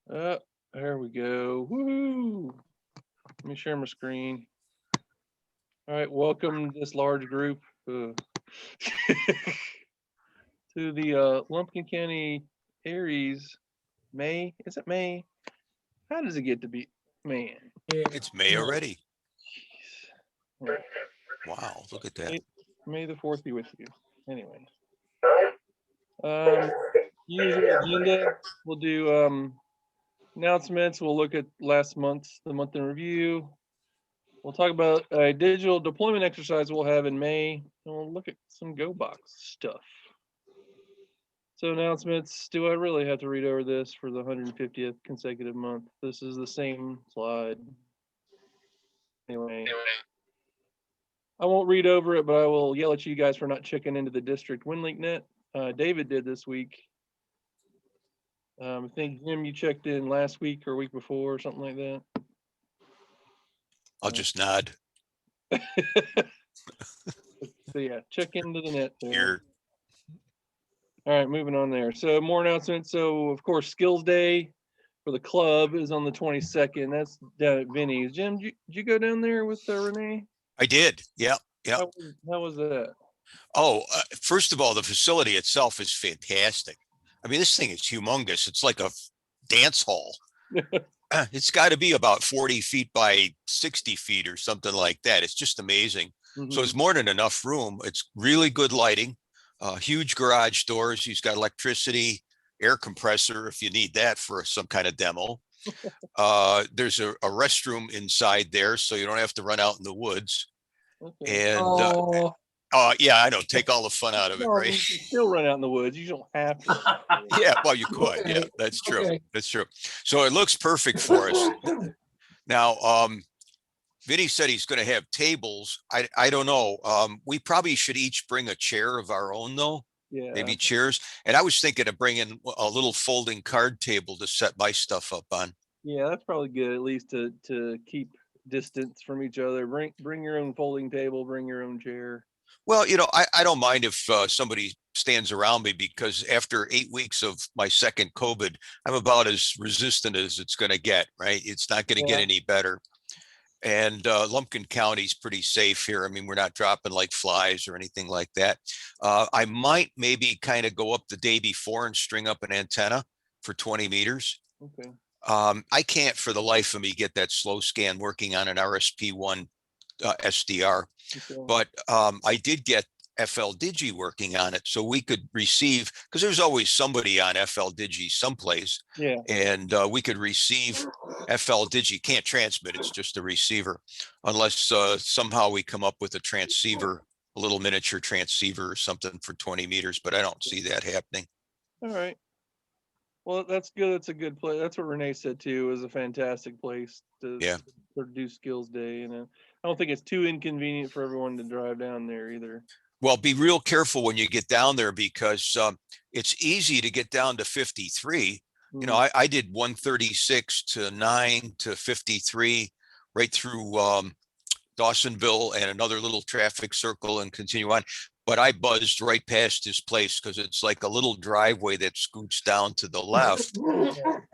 There we go. Woo! Let me share my screen. All right, welcome this large group to the Lumpkin County ARES May. Is it May? How does it get to be? Man, It's May already. jeez. Wow, look at that. May the 4th be with you. Anyway, usual agenda. We'll do announcements. We'll look at the month in review. We'll talk about a digital deployment exercise we'll have in May, and we'll look at some GoBox stuff. So announcements, do I really have to read over this for the 150th consecutive month? This is the same slide. Anyway, I won't read over it, but I will yell at you guys for not checking into the district WinLink net. David did this week. I think, Jim, you checked in last week or week before or something like that. I'll just nod. So yeah, check into the net there. Here. All right, moving on there. So more announcements. So of course, Skills Day for the club is on the 22nd. That's down at Vinny's. Jim, did you go down there with Renee? I did. Yeah. Yeah. How was that? Oh, first of all, the facility itself is fantastic. I mean, this thing is humongous. It's like a dance hall. It's got to be about 40 feet by 60 feet or something like that. It's just amazing. So it's more than enough room. It's really good lighting, huge garage doors. He's got electricity, air compressor if you need that for some kind of demo. There's a restroom inside there, so you don't have to run out in the woods. Okay. And yeah, I know. Take all the fun out of it, right? You can still run out in the woods. You don't have to. Yeah, well, you could. Okay. Yeah, that's true. Okay. That's true. So it looks perfect for us. Now, Vinny said he's going to have tables. I don't know. We probably should each bring a chair of our own, though. Yeah. Maybe chairs. And I was thinking of bringing a little folding card table to set my stuff up on. Yeah, that's probably good. At least to keep distance from each other. Bring your own folding table. Bring your own chair. Well, I don't mind if somebody stands around me, because after 8 weeks of my second COVID, I'm about as resistant as it's going to get, right? It's not going to get any better. And Lumpkin County's pretty safe here. I mean, we're not dropping like flies or anything like that. I might maybe kind of go up the day before and string up an antenna for 20 meters. Okay. I can't for the life of me get that slow scan working on an RSP1 SDR. Okay. But I did get FL Digi working on it, so we could receive, because there's always somebody on FL Digi someplace. Yeah. And we could receive FL Digi. Can't transmit, it's just a receiver, unless somehow we come up with a transceiver, a little miniature transceiver or something for 20 meters, but I don't see that happening. All right. Well, that's good. That's a good place. That's what Renee said too. It was a fantastic place to do Skills Day, and I don't think it's too inconvenient for everyone to drive down there either. Well, be real careful when you get down there, because it's easy to get down to 53. You know, I did 136 to 9 to 53 right through Dawsonville and another little traffic circle and continue on. But I buzzed right past his place because it's like a little driveway that scoots down to the left.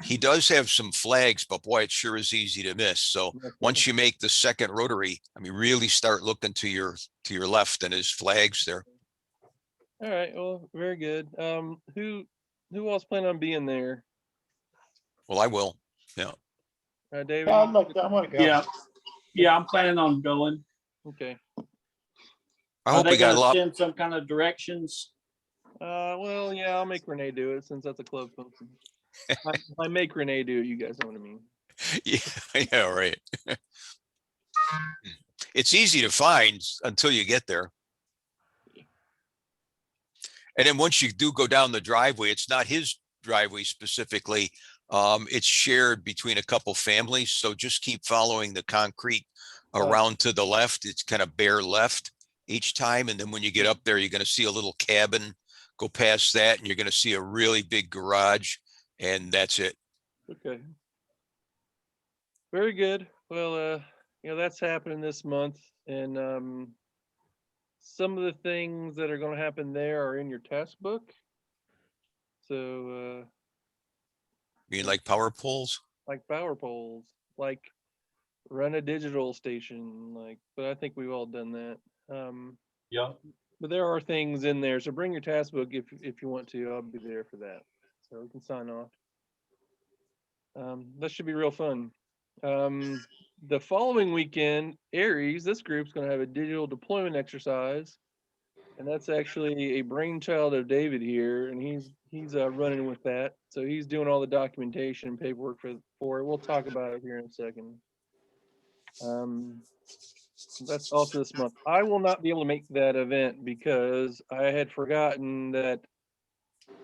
He does have some flags, but boy, it sure is easy to miss. So once you make the second rotary, I mean, really start looking to your left and his flags there. All right. Well, very good. Who else plan on being there? Well, I will. Yeah. David. I want to go. Yeah, I'm planning on going. Okay. I hope we got a lot. Send some kind of directions. Well, yeah, I'll make Renee do it since that's a club function. I make Renee do it. You guys know what I mean. Yeah, right. It's easy to find until you get there. And then once you do go down the driveway, it's not his driveway specifically. It's shared between a couple families. So just keep following the concrete around to the left. It's kind of bare left each time. And then when you get up there, you're going to see a little cabin. Go past that and you're going to see a really big garage, and that's it. Okay. Very good. Well, that's happening this month, and some of the things that are going to happen there are in your task book. So You mean like power poles? like power poles, like run a digital station, like, but I think we've all done that. Yeah. But there are things in there, so bring your task book if you want to. I'll be there for that, so we can sign off. That should be real fun. The following weekend, ARES, this group's going to have a digital deployment exercise, and that's actually a brainchild of David here, and he's running with that. So he's doing all the documentation and paperwork for it. We'll talk about it here in a second. That's also this month. I will not be able to make that event because I had forgotten that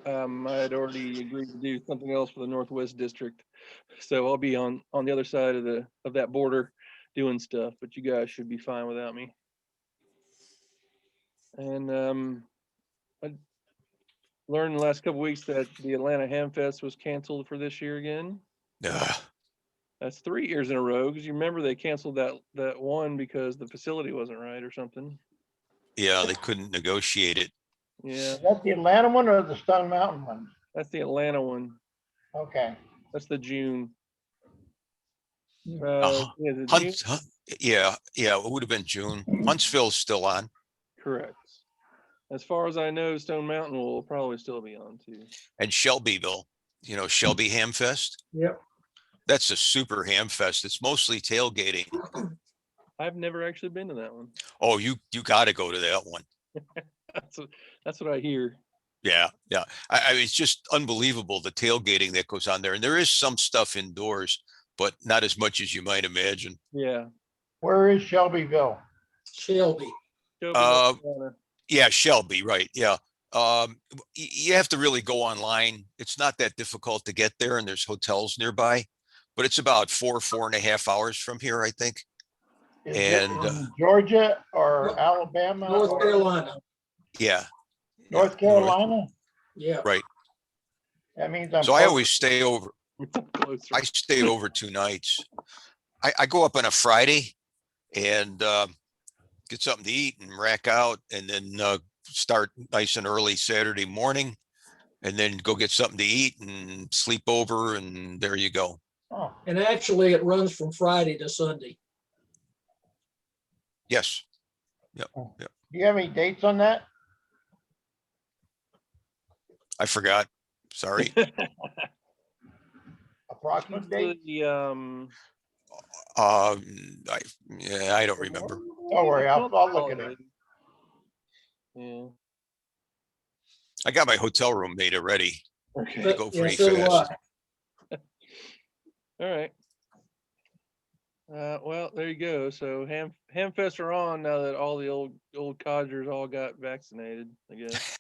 I had already agreed to do something else for the Northwest District. So I'll be on the other side of that border doing stuff, but you guys should be fine without me. And I learned in the last couple weeks that the Atlanta Ham Fest was canceled for this year again. Ugh. That's 3 years in a row, because you remember they canceled that one because the facility wasn't right or something. Yeah, they couldn't negotiate it. Yeah, Is that the Atlanta one or the Stone Mountain one? that's the Atlanta one. Okay. That's the June. Uh-huh. Yeah, the June. Hunt, yeah, it would have been June. Huntsville's still on. Correct. As far as I know, Stone Mountain will probably still be on too. And Shelbyville, Shelby Ham Fest. Yep. That's a super ham fest. It's mostly tailgating. I've never actually been to that one. Oh, you got to go to that one. That's what I hear. Yeah. It's just unbelievable, the tailgating that goes on there. And there is some stuff indoors, but not as much as you might imagine. Yeah. Where is Shelbyville? Shelby. Shelby, North Carolina. Yeah, Shelby, right. Yeah. You have to really go online. It's not that difficult to get there, and there's hotels nearby, but it's about 4.5 hours from here, I think. Is And, it in Georgia or Alabama? North or Carolina. Yeah. North Carolina? Yeah. Right. That means I'm. So I close. always stay over. Closer. I stay over 2 nights. I go up on a Friday and get something to eat and rack out, and then start nice and early Saturday morning, and then go get something to eat and sleep over, and there you go. Oh, And actually, it runs from Friday to Sunday. Yes. do you have any dates on that? I forgot. Sorry. Approximate date? I don't remember. Don't worry, I'll look at it. Yeah. I got my hotel room made already. Okay. But, go yeah, pretty so do fast. I. All right. Well, there you go. So Hamfest are on now that all the old codgers all got vaccinated, I guess.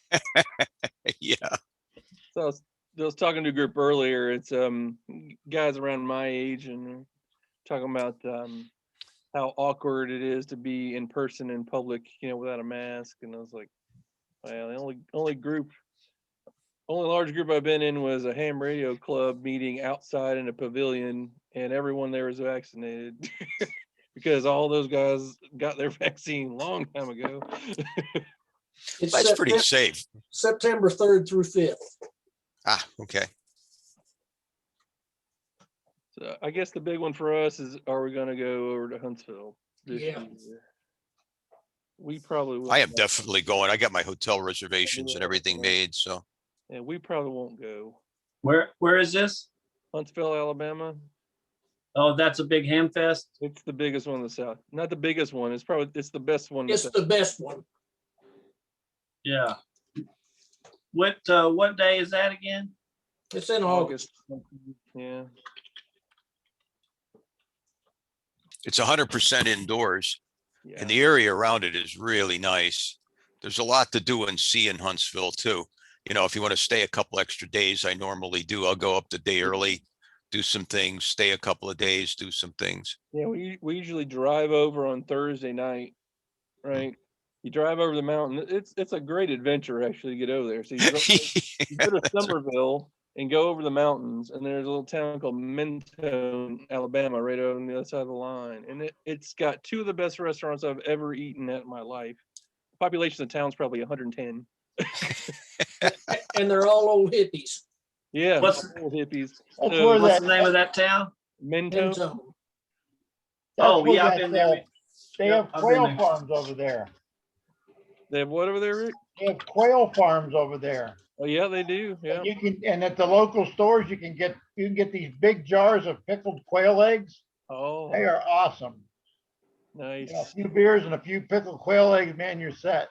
Yeah. So I was talking to a group earlier. It's guys around my age, and talking about how awkward it is to be in person in public, without a mask. And I was like, well, the only large group I've been in was a ham radio club meeting outside in a pavilion, and everyone there was vaccinated because all those guys got their vaccine long time ago. It's That's pretty safe. September 3rd through 5th. Okay. So I guess the big one for us is, are we going to go over to Huntsville this Yeah. year? We probably will. I am definitely going. I got my hotel reservations and everything made. So Yeah, we probably won't go. Where is this? Huntsville, Alabama. Oh, that's a big ham fest. It's the biggest one in the South. Not the biggest one. It's the best one. In the It's South. the best one. Yeah. What day is that again? It's in August. Yeah. it's 100% indoors, Yeah. and the area around it is really nice. There's a lot to do and see in Huntsville too. If you want to stay a couple extra days, I normally do. I'll go up the day early, do some things, stay a couple of days, do some things. Yeah, we usually drive over on Thursday night, right? You drive over the mountain. It's a great adventure actually to get over there. So you go to Somerville and go over the mountains, and there's a little town called Mentone, Alabama, right over on the other side of the line. And it's got 2 of the best restaurants I've ever eaten at in my life. The population of the town's probably 110. And they're all old hippies. Yeah. What's- old hippies. That's So, where What's that, the name of that town? Mentone. Mentone. that's Oh, where yeah, I've that, been there. they Yep, have I've been quail there. farms over there. They have what over there, Rick? They have quail farms over there. Oh, yeah, they do. Yeah. You can, and at the local stores, you can get these big jars of pickled quail eggs. Oh, They are awesome. nice. You know, a few beers and a few pickled quail eggs, man, you're set.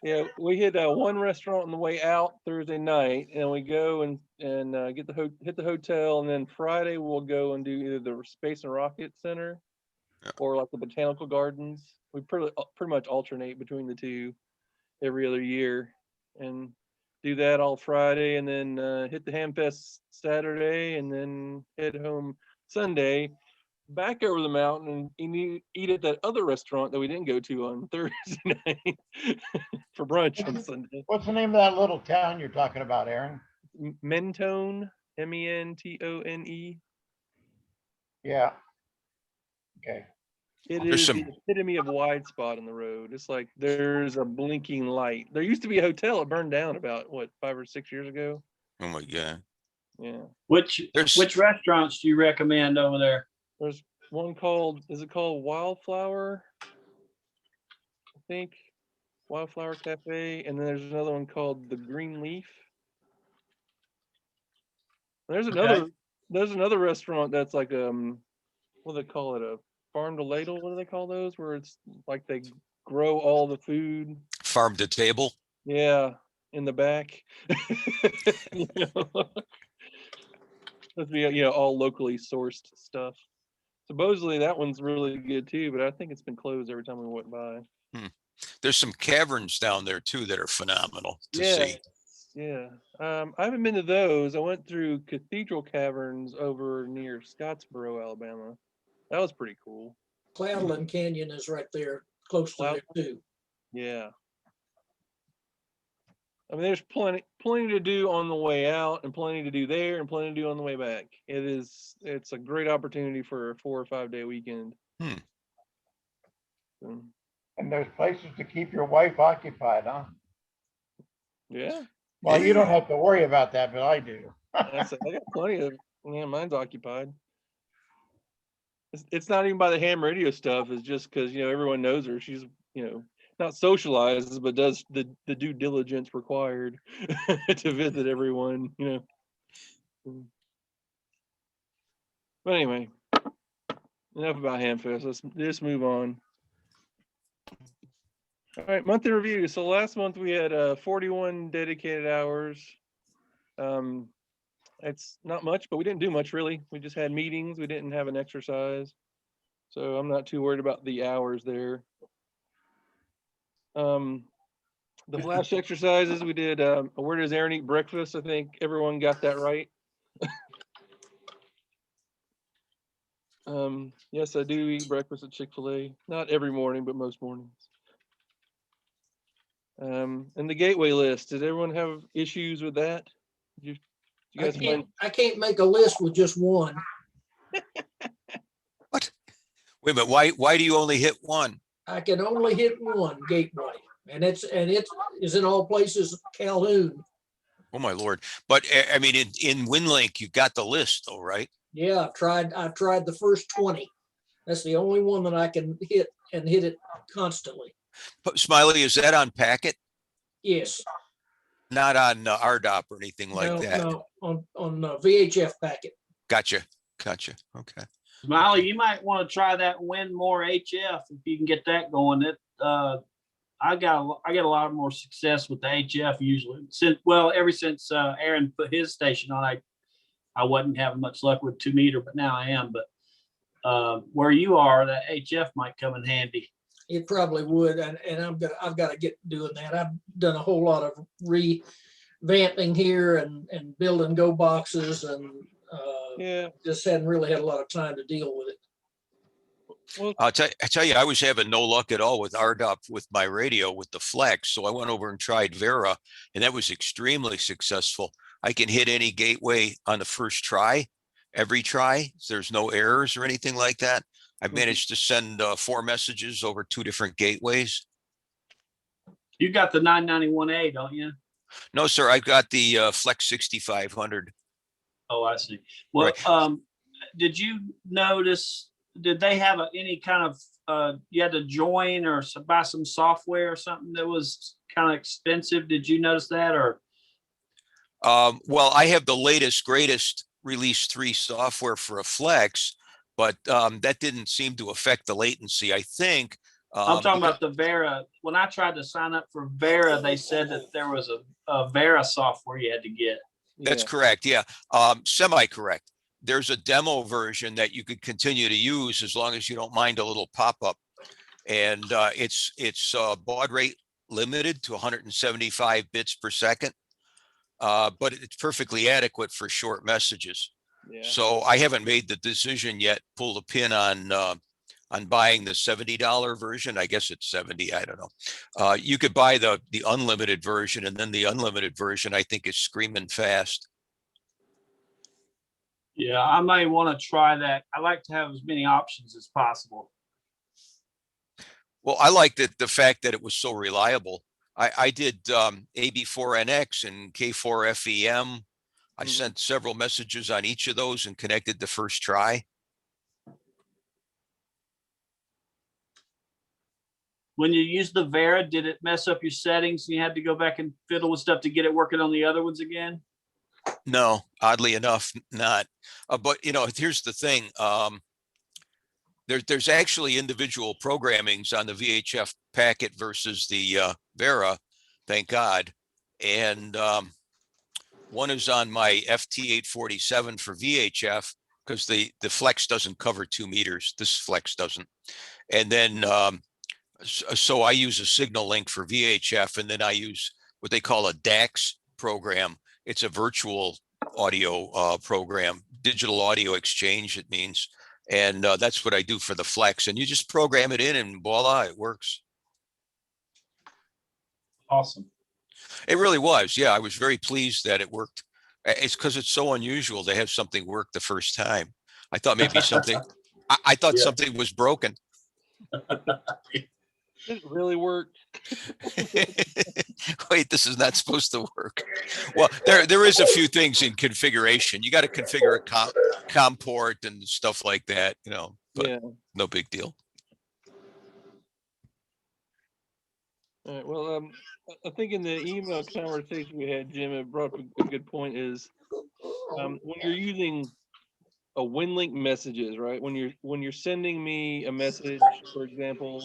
Yeah, we hit one restaurant on the way out Thursday night, and we go and hit the hotel, and then Friday we'll go and do either the Space and Rocket Center or like the Botanical Gardens. We pretty much alternate between the two every other year, and do that all Friday, and then hit the Hamfest Saturday, and then head home Sunday. Back over the mountain and eat at that other restaurant that we didn't go to on Thursday night for brunch on Sunday. What's the name of that little town you're talking about, Aaron? Mentone, Mentone. Yeah. Okay. It There's is some- the epitome of wide spot on the road. It's like there's a blinking light. There used to be a hotel. It burned down about 5 or 6 years ago. Oh my God. Yeah. Which restaurants do you recommend over there? There's one called, is it called Wildflower? I think Wildflower Cafe. And then there's another one called the Green Leaf. There's another restaurant that's like what do they call it? A farm to ladle? What do they call those? Where it's like they grow all the food. Farm to table. Yeah, in the back. You know? Let's be all locally sourced stuff. Supposedly that one's really good too, but I think it's been closed every time we went by. There's some caverns down there too that are phenomenal to see. Yeah. I haven't been to those. I went through Cathedral Caverns over near Scottsboro, Alabama. That was pretty cool. Cloudland Canyon is right there, close to there too. Yeah. I mean, there's plenty to do on the way out, and plenty to do there, and plenty to do on the way back. It's a great opportunity for a 4 or 5 day weekend. So, And there's places to keep your wife occupied, huh? yeah. Well, you don't have to worry about that, but I do. I got plenty of, mine's occupied. It's not even by the ham radio stuff. It's just because, everyone knows her. She's, not socializes, but does the due diligence required to visit everyone, But anyway, enough about Hamfest. Let's just move on. All right, monthly review. So last month we had 41 dedicated hours. It's not much, but we didn't do much really. We just had meetings. We didn't have an exercise. So I'm not too worried about the hours there. The flash exercises we did, where does Aaron eat breakfast? I think everyone got that right. Yes, I do eat breakfast at Chick-fil-A. Not every morning, but most mornings. And the gateway list, did everyone have issues with that? You guys I can't make a list with just one. What? Wait a minute. Why do you only hit one? I can only hit one gateway, and it is in all places Calhoun. Oh my Lord. But I mean, in WinLink, you got the list though, right? Yeah, I've tried the first 20. That's the only one that I can hit and hit it constantly. But Smiley, is that on Packet? Yes. Not on RDOP or anything like that? No, on VHF packet. Gotcha. Okay. Smiley, you might want to try that Win More HF if you can get that going. I got a lot more success with the HF usually. Ever since Aaron put his station on, I wasn't having much luck with 2 meter, but now I am. But where you are, that HF might come in handy. It probably would, and I've got to get doing that. I've done a whole lot of revamping here and building go boxes, and just hadn't really had a lot of time to deal with it. Well, I tell you, I was having no luck at all with RDOP with my radio with the Flex. So I went over and tried Vera, and that was extremely successful. I can hit any gateway on the first try, every try. There's no errors or anything like that. I've managed to send 4 messages over 2 different gateways. You got the 991A, don't you? No, sir, I got the Flex 6500. Oh, I see. Well, did you notice, did they have any kind of, you had to join or buy some software or something that was kind of expensive? Did you notice that, or? Well, I have the latest, greatest release 3 software for a Flex, but that didn't seem to affect the latency. I think. I'm talking about the Vera. When I tried to sign up for Vera, they said that there was a Vera software you had to get. That's correct. Yeah. Semi-correct. There's a demo version that you could continue to use as long as you don't mind a little pop-up. And it's baud rate limited to 175 bits per second. But it's perfectly adequate for short messages. Yeah. So I haven't made the decision yet, pull the pin on buying the $70 version. I guess it's 70. I don't know. You could buy the unlimited version, and then the unlimited version, I think, is screaming fast. Yeah, I may want to try that. I like to have as many options as possible. Well, I liked it, the fact that it was so reliable. I did AB4NX and K4FEM. I sent several messages on each of those and connected the first try. When you use the Vera, did it mess up your settings and you had to go back and fiddle with stuff to get it working on the other ones again? No, oddly enough, not. But here's the thing. There's actually individual programmings on the VHF packet versus the Vera, thank God. And one is on my FT847 for VHF because the Flex doesn't cover 2 meters. This Flex doesn't. And then so I use a signal link for VHF, and then I use what they call a DAX program. It's a virtual audio program, digital audio exchange, it means. And that's what I do for the Flex. And you just program it in and voila, it works. Awesome. It really was. Yeah, I was very pleased that it worked. It's because it's so unusual to have something work the first time. I thought maybe something, I thought something was broken. It really worked. Wait, this is not supposed to work. Well, there is a few things in configuration. You got to configure a COM port and stuff like that, but Yeah. no big deal. All right. Well, I think in the email conversation we had, Jim, it brought up a good point is when you're using a WinLink messages, right? When you're sending me a message, for example,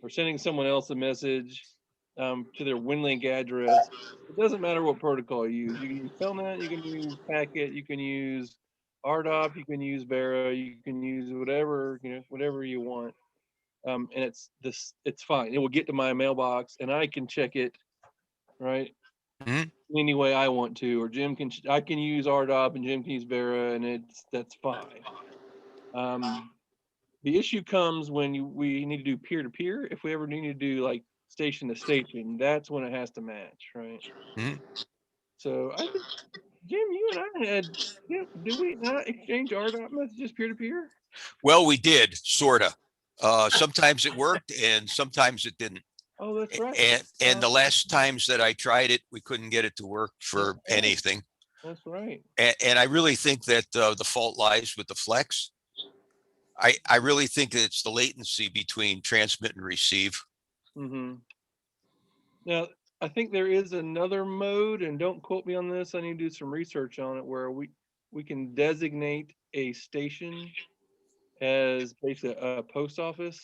or sending someone else a message to their WinLink address, it doesn't matter what protocol you use. You can use Telnet, you can use Packet, you can use RDOP, you can use Vera, you can use whatever you want. And it's fine. It will get to my mailbox, and I can check it, right? Any way I want to, or I can use RDOP and Jim can use Vera, and that's fine. The issue comes when we need to do peer-to-peer. If we ever need to do like station to station, that's when it has to match, right? So I think, Jim, you and I did we not exchange RDOP messages peer-to-peer? Well, we did, sorta. Sometimes it worked and sometimes it didn't. Oh, that's right. And the last times that I tried it, we couldn't get it to work for anything. That's right. And I really think that the fault lies with the Flex. I really think that it's the latency between transmit and receive. Now, I think there is another mode, and don't quote me on this, I need to do some research on it, where we can designate a station as basically a post office,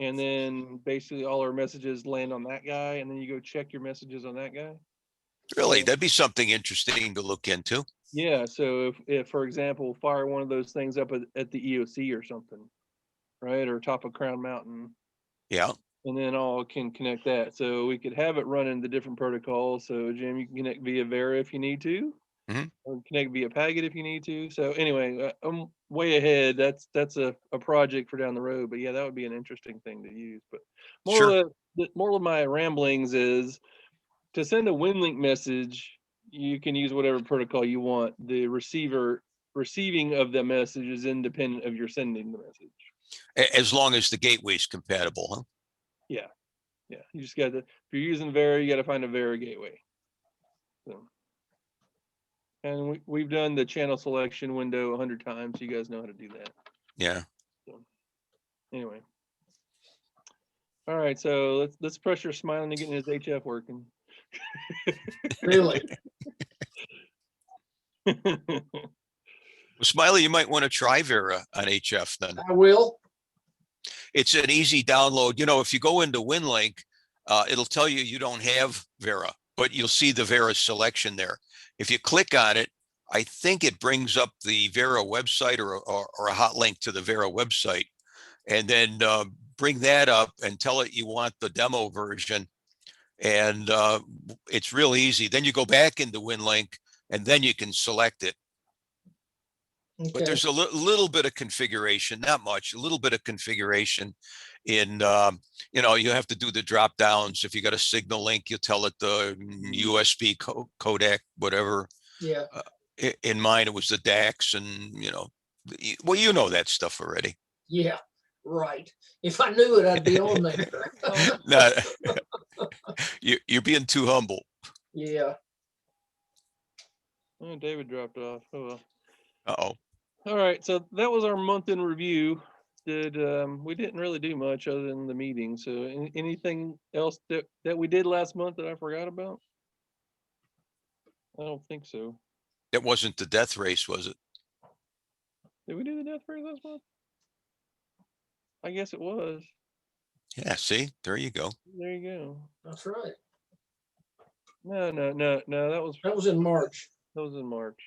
and then basically all our messages land on that guy, and then you go check your messages on that guy. Really, that'd be something interesting to look into. Yeah, so if for example, fire one of those things up at the EOC or something, right, or top of Crown Mountain. Yeah. And then all can connect that. So we could have it running the different protocols. So Jim, you can connect via Vera if you need to, or connect via Packet if you need to. So anyway, I'm way ahead. That's a project for down the road. But yeah, that would be an interesting thing to use. But more of my ramblings is to send a WinLink message. You can use whatever protocol you want. The receiving of the message is independent of your sending the message. As long as the gateway is compatible, huh? Yeah. You just got to, if you're using Vera, you got to find a Vera gateway. So, and we've done the channel selection window 100 times. So you guys know how to do that. Yeah. So, anyway. All right, so let's pressure Smiling to getting his HF working. Really? Well, Smiley, you might want to try Vera on HF then. I will. It's an easy download. You know, if you go into WinLink, it'll tell you you don't have Vera, but you'll see the Vera selection there. If you click on it, I think it brings up the Vera website or a hot link to the Vera website, and then bring that up and tell it you want the demo version. And it's real easy. Then you go back into WinLink and then you can select it. But Okay. there's a little bit of configuration, not much, a little bit of configuration in, you know, you have to do the drop downs. If you got a signal link, you tell it the USB codec, whatever. Yeah. In mine, it was the DAX and, you know, well, you know that stuff already. Yeah. Right. If I knew it, I'd be on there. No, you're being too humble. Yeah. Oh, David dropped off. Oh well. Uh-oh. All right, so that was our month in review. We didn't really do much other than the meeting. So anything else that we did last month that I forgot about? I don't think so. It wasn't the death race, was it? Did we do the death race last month? I guess it was. Yeah, see, there you go. There you go. That's right. No, That was in March. that was in March.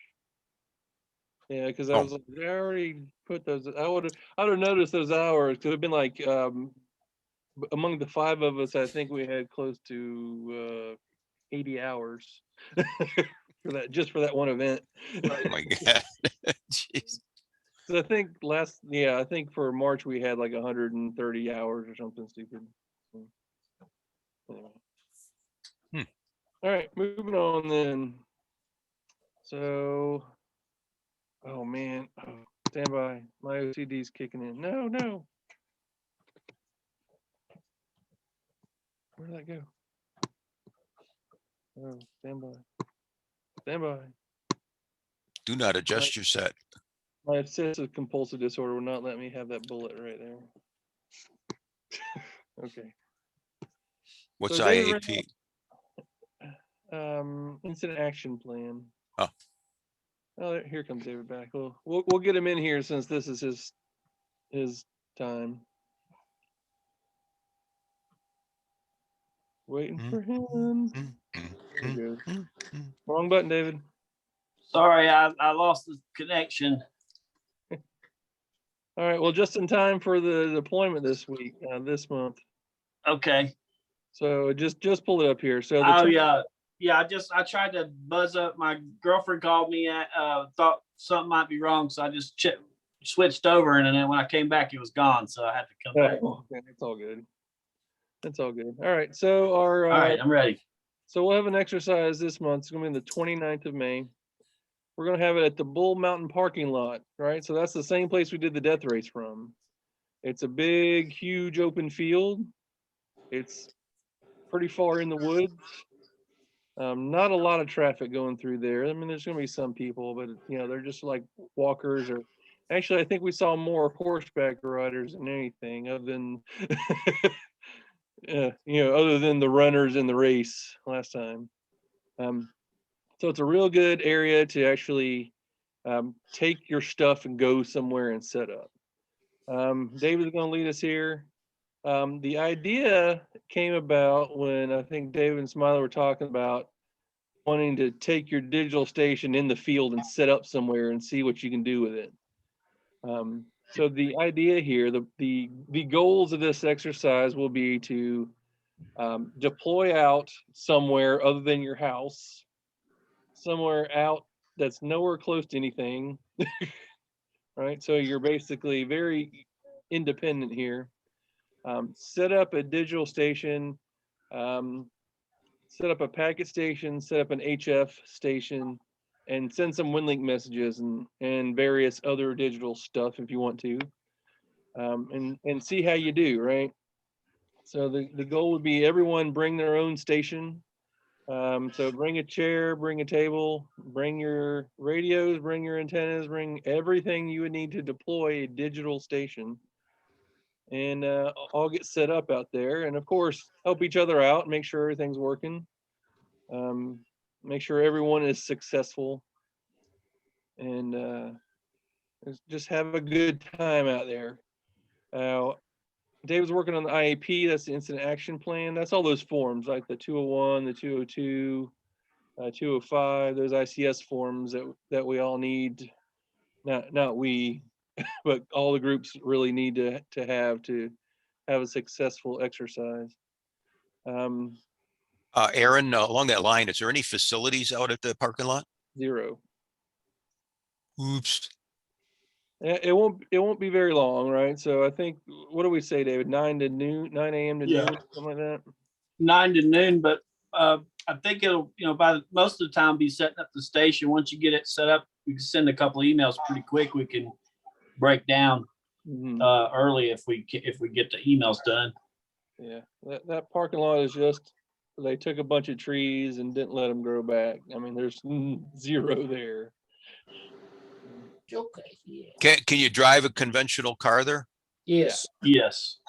Yeah, because I Oh. was like, I already put those. I would have noticed those hours. Could have been like among the 5 of us, I think we had close to 80 hours for that, just for that one event. Oh my God. Jeez. So I think I think for March we had like 130 hours or something stupid. So, anyway. All right, moving on then. So, oh man, stand by. My OCD's kicking in. No. Where'd that go? Oh, stand by. Stand by. Do not adjust your set. My obsessive compulsive disorder will not let me have that bullet right there. Okay. What's So David IAP? Incident action plan. Oh. Oh, here comes David back. We'll get him in here since this is his time. Waiting for him. There he goes. Wrong button, David. Sorry, I lost the connection. All right. Well, just in time for the deployment this week, this month. Okay. So just pull it up here. So Oh yeah. I tried to buzz up. My girlfriend called me. Thought something might be wrong, so I just switched over, and then when I came back, it was gone. So I had to come back. Okay, it's all good. It's all good. All right. So All right, I'm ready. So we'll have an exercise this month. It's going to be the 29th of May. We're going to have it at the Bull Mountain parking lot, right? So that's the same place we did the death race from. It's a big, huge open field. It's pretty far in the woods. Not a lot of traffic going through there. I mean, there's going to be some people, but you know, they're just like walkers, or actually, I think we saw more horseback riders than anything, other than other than the runners in the race last time. So it's a real good area to actually take your stuff and go somewhere and set up. David's going to lead us here. The idea came about when I think David and Smiley were talking about wanting to take your digital station in the field and set up somewhere and see what you can do with it. So the idea here, the goals of this exercise will be to deploy out somewhere other than your house, somewhere out that's nowhere close to anything, right? So you're basically very independent here. Set up a digital station, set up a packet station, set up an HF station, and send some WinLink messages and various other digital stuff if you want to, and see how you do, right? So the goal would be everyone bring their own station. So bring a chair, bring a table, bring your radios, bring your antennas, bring everything you would need to deploy a digital station. And all get set up out there. And of course, help each other out, make sure everything's working. Make sure everyone is successful. And just have a good time out there. Dave's working on the IAP, that's the incident action plan. That's all those forms, like the 201, the 202, 205, those ICS forms that we all need. Not we, but all the groups really need to have a successful exercise. Aaron, along that line, is there any facilities out at the parking lot? 0. Oops. It won't be very long, right? So I think, what do we say, David? 9 to noon, 9 a.m. to Yeah. noon, something like that. 9 to noon, but I think it'll, by most of the time be setting up the station. Once you get it set up, we can send a couple emails pretty quick. We can break down early if we get the emails done. Yeah, that parking lot is just, they took a bunch of trees and didn't let them grow back. I mean, there's 0 there. Okay, yeah. Can you drive a conventional car there? Yes. Yes.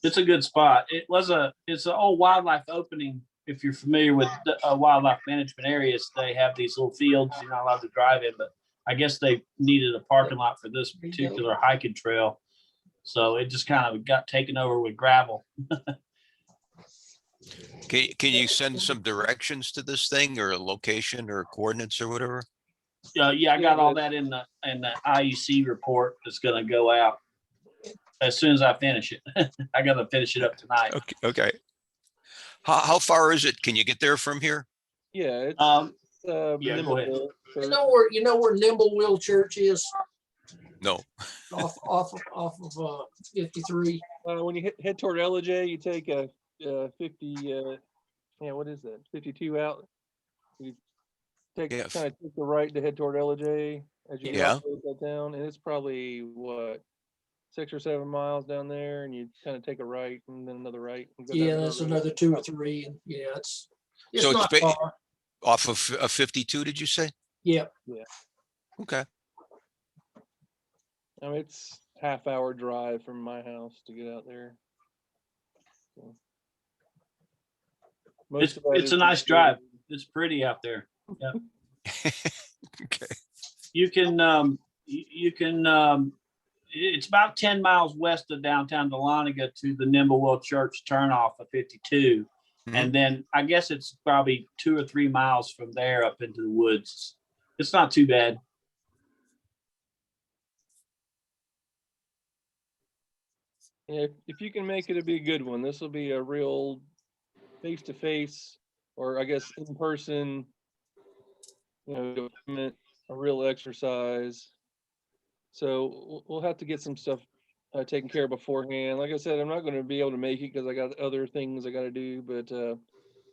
It's a good spot. It's an old wildlife opening. If you're familiar with the wildlife management areas, they have these little fields you're not allowed to drive in, but I guess they needed a parking lot for this particular hiking trail. So it just kind of got taken over with gravel. Can you send some directions to this thing, or a location or coordinates or whatever? Yeah, I got all that in the IEC report that's gonna go out as soon as I finish it. I gotta finish it up tonight. Okay. How far is it? Can you get there from here? Yeah, it's Yeah, go ahead. You know where Nimbleville Church is? No. Off of 53. When you head toward LJ, you take a 50. What is that? 52 out. You kind of take the right to head toward LJ as you get off that down, and it's probably what, 6 or 7 miles down there, and you kind of take a right and then another right. And go down That's another 2 or 3, and yeah, it's So not it's far. off of 52, did you say? Yeah. Okay. I mean, it's half-hour drive from my house to get out there. So, It's a nice drive. It's pretty out there. Yeah. Okay. You can it's about 10 miles west of downtown Dahlonega to the Nimbleville Church turnoff of 52. And then I guess it's probably 2 or 3 miles from there up into the woods. It's not too bad. Yeah, if you can make it, it'll be a good one. This will be a real face-to-face, or I guess in person, a real exercise. So we'll have to get some stuff taken care of beforehand. Like I said, I'm not going to be able to make it because I got other things I got to do, but we'll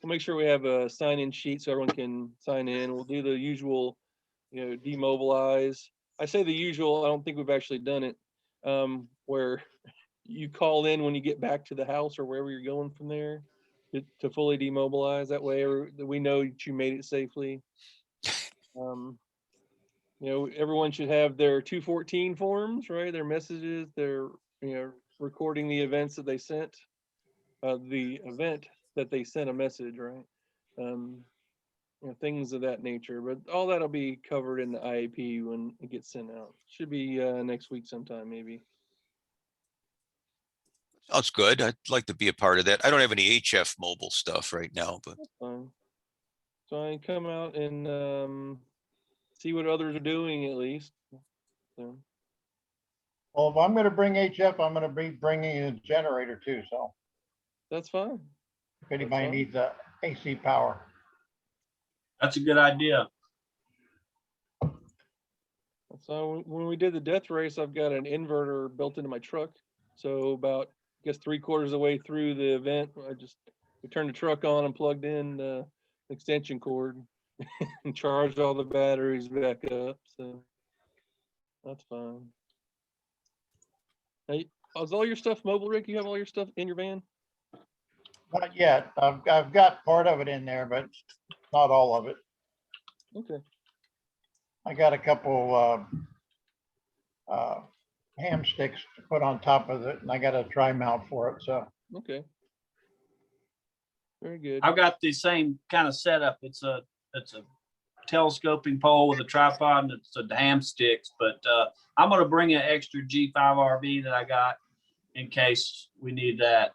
make sure we have a sign-in sheet so everyone can sign in. We'll do the usual, demobilize. I say the usual, I don't think we've actually done it, where you call in when you get back to the house or wherever you're going from there to fully demobilize. That way we know that you made it safely. Everyone should have their 214 forms, right? Their messages, their, recording the events that they sent, the event that they sent a message, right? Things of that nature. But all that'll be covered in the IAP when it gets sent out. Should be next week sometime, maybe. Sounds good. I'd like to be a part of that. I don't have any HF mobile stuff right now, but That's fine. So I can come out and see what others are doing, at least. So. Well, if I'm gonna bring HF, I'm gonna be bringing a generator too, so That's fine. if anybody needs AC power. That's a good idea. So when we did the death race, I've got an inverter built into my truck. So about, I guess, 3/4 of the way through the event, we turned the truck on and plugged in the extension cord and charged all the batteries back up. So that's fine. Hey, is all your stuff mobile, Rick? You have all your stuff in your van? Not yet. I've got part of it in there, but not all of it. Okay. I got a couple ham sticks to put on top of it, and I got a tri mount for it. So Okay. Very good. I've got the same kind of setup. It's a telescoping pole with a tripod and it's a ham sticks, but I'm gonna bring an extra G5 RV that I got in case we need that.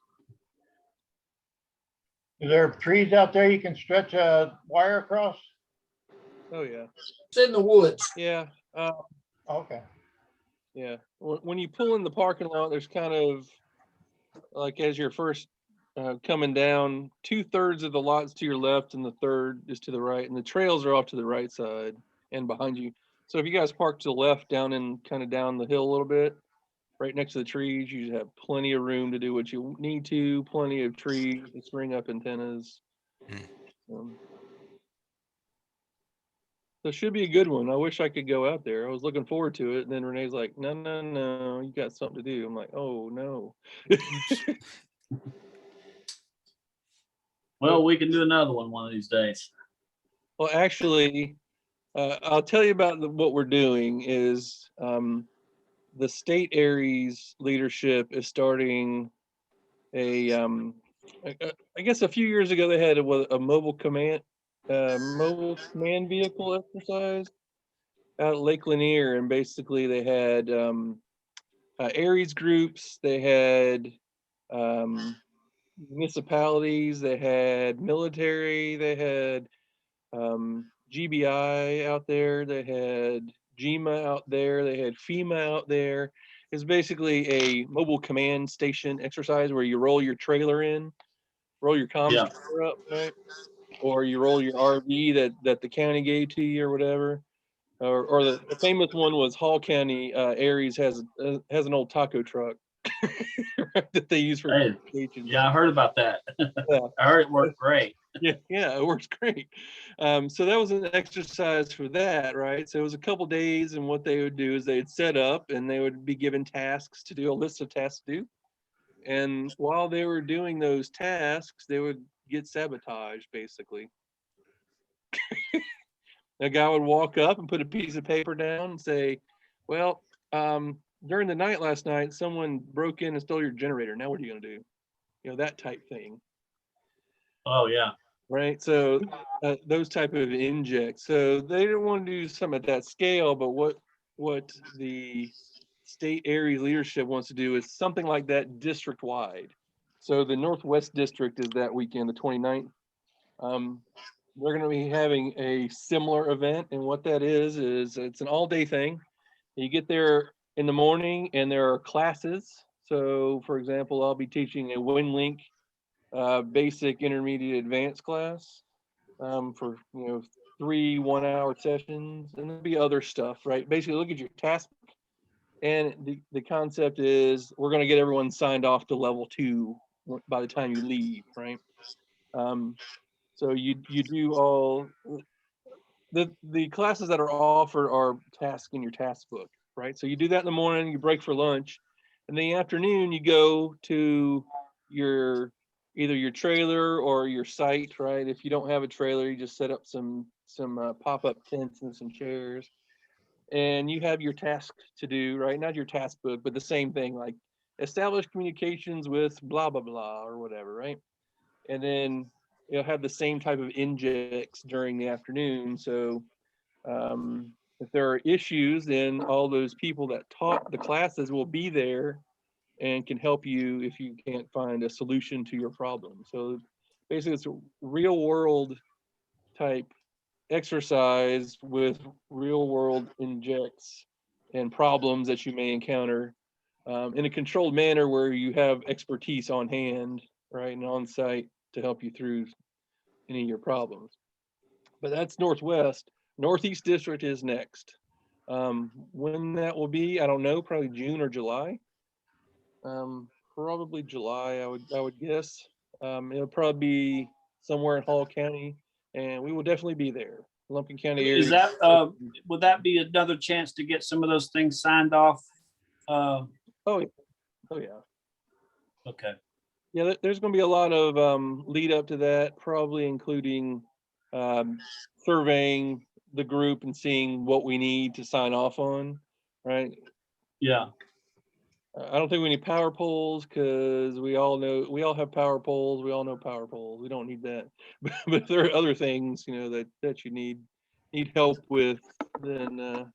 is there trees out there you can stretch a wire across? Oh yeah. It's in the woods. Yeah. Okay. Yeah. When you pull in the parking lot, there's kind of like as you're first coming down, 2/3 of the lots to your left and the third is to the right, and the trails are off to the right side and behind you. So if you guys park to the left down in kind of down the hill a little bit, right next to the trees, you have plenty of room to do what you need to, plenty of trees to spring up antennas. So it should be a good one. I wish I could go out there. I was looking forward to it. And then Renee's like, no, you got something to do. I'm like, oh no. Well, we can do another one of these days. Well, actually, I'll tell you about what we're doing is the state ARES leadership is starting I guess a few years ago they had a mobile command vehicle exercise out at Lake Lanier, and basically they had ARES groups, they had municipalities, they had military, they had GBI out there, they had GMA out there, they had FEMA out there. It's basically a mobile command station exercise where you roll your trailer in, roll your comms trailer up, right? Or you roll your RV that the county gave to you or whatever. Or the famous one was Hall County ARES has an old taco truck that they use for stations. Yeah, I heard about that. Yeah. I heard it worked great. Yeah, it works great. So that was an exercise for that, right? So it was a couple days, and what they would do is they'd set up and they would be given tasks to do, a list of tasks to do. And while they were doing those tasks, they would get sabotaged, basically. A guy would walk up and put a piece of paper down and say, well, during the night last night, someone broke in and stole your generator. Now what are you going to do? You know, that type thing. Oh, yeah. Right. So those type of injects. So they didn't want to do something at that scale, but what the state ARES leadership wants to do is something like that district wide. So the Northwest District is that weekend, the 29th. We're going to be having a similar event, and what that is it's an all-day thing. You get there in the morning, and there are classes. So, for example, I'll be teaching a WinLink basic, intermediate, advanced class for 3 1-hour sessions, and there'll be other stuff, right? Basically, look at your task, and the concept is we're going to get everyone signed off to level 2 by the time you leave, right? So you do all the classes that are offered are tasks in your task book, right? So you do that in the morning, you break for lunch, and in the afternoon you go to either your trailer or your site, right? If you don't have a trailer, you just set up some pop-up tents and some chairs, and you have your task to do, right? Not your task book, but the same thing, like establish communications with blah blah blah or whatever, right? And then you'll have the same type of injects during the afternoon. So if there are issues, then all those people that taught the classes will be there and can help you if you can't find a solution to your problem. So basically it's a real world type exercise with real world injects and problems that you may encounter in a controlled manner where you have expertise on hand, right, and on site to help you through any of your problems. But that's Northwest. Northeast District is next. When that will be, I don't know, probably June or July. Probably July, I would guess. It'll probably be somewhere in Hall County, and we will definitely be there. Lumpkin County area. Is that would that be another chance to get some of those things signed off? Oh yeah. Okay. Yeah, there's going to be a lot of lead up to that, probably including surveying the group and seeing what we need to sign off on, right? Yeah. I don't think we need power poles because we all have power poles. We all know power poles. We don't need that. But there are other things, that you need help with, then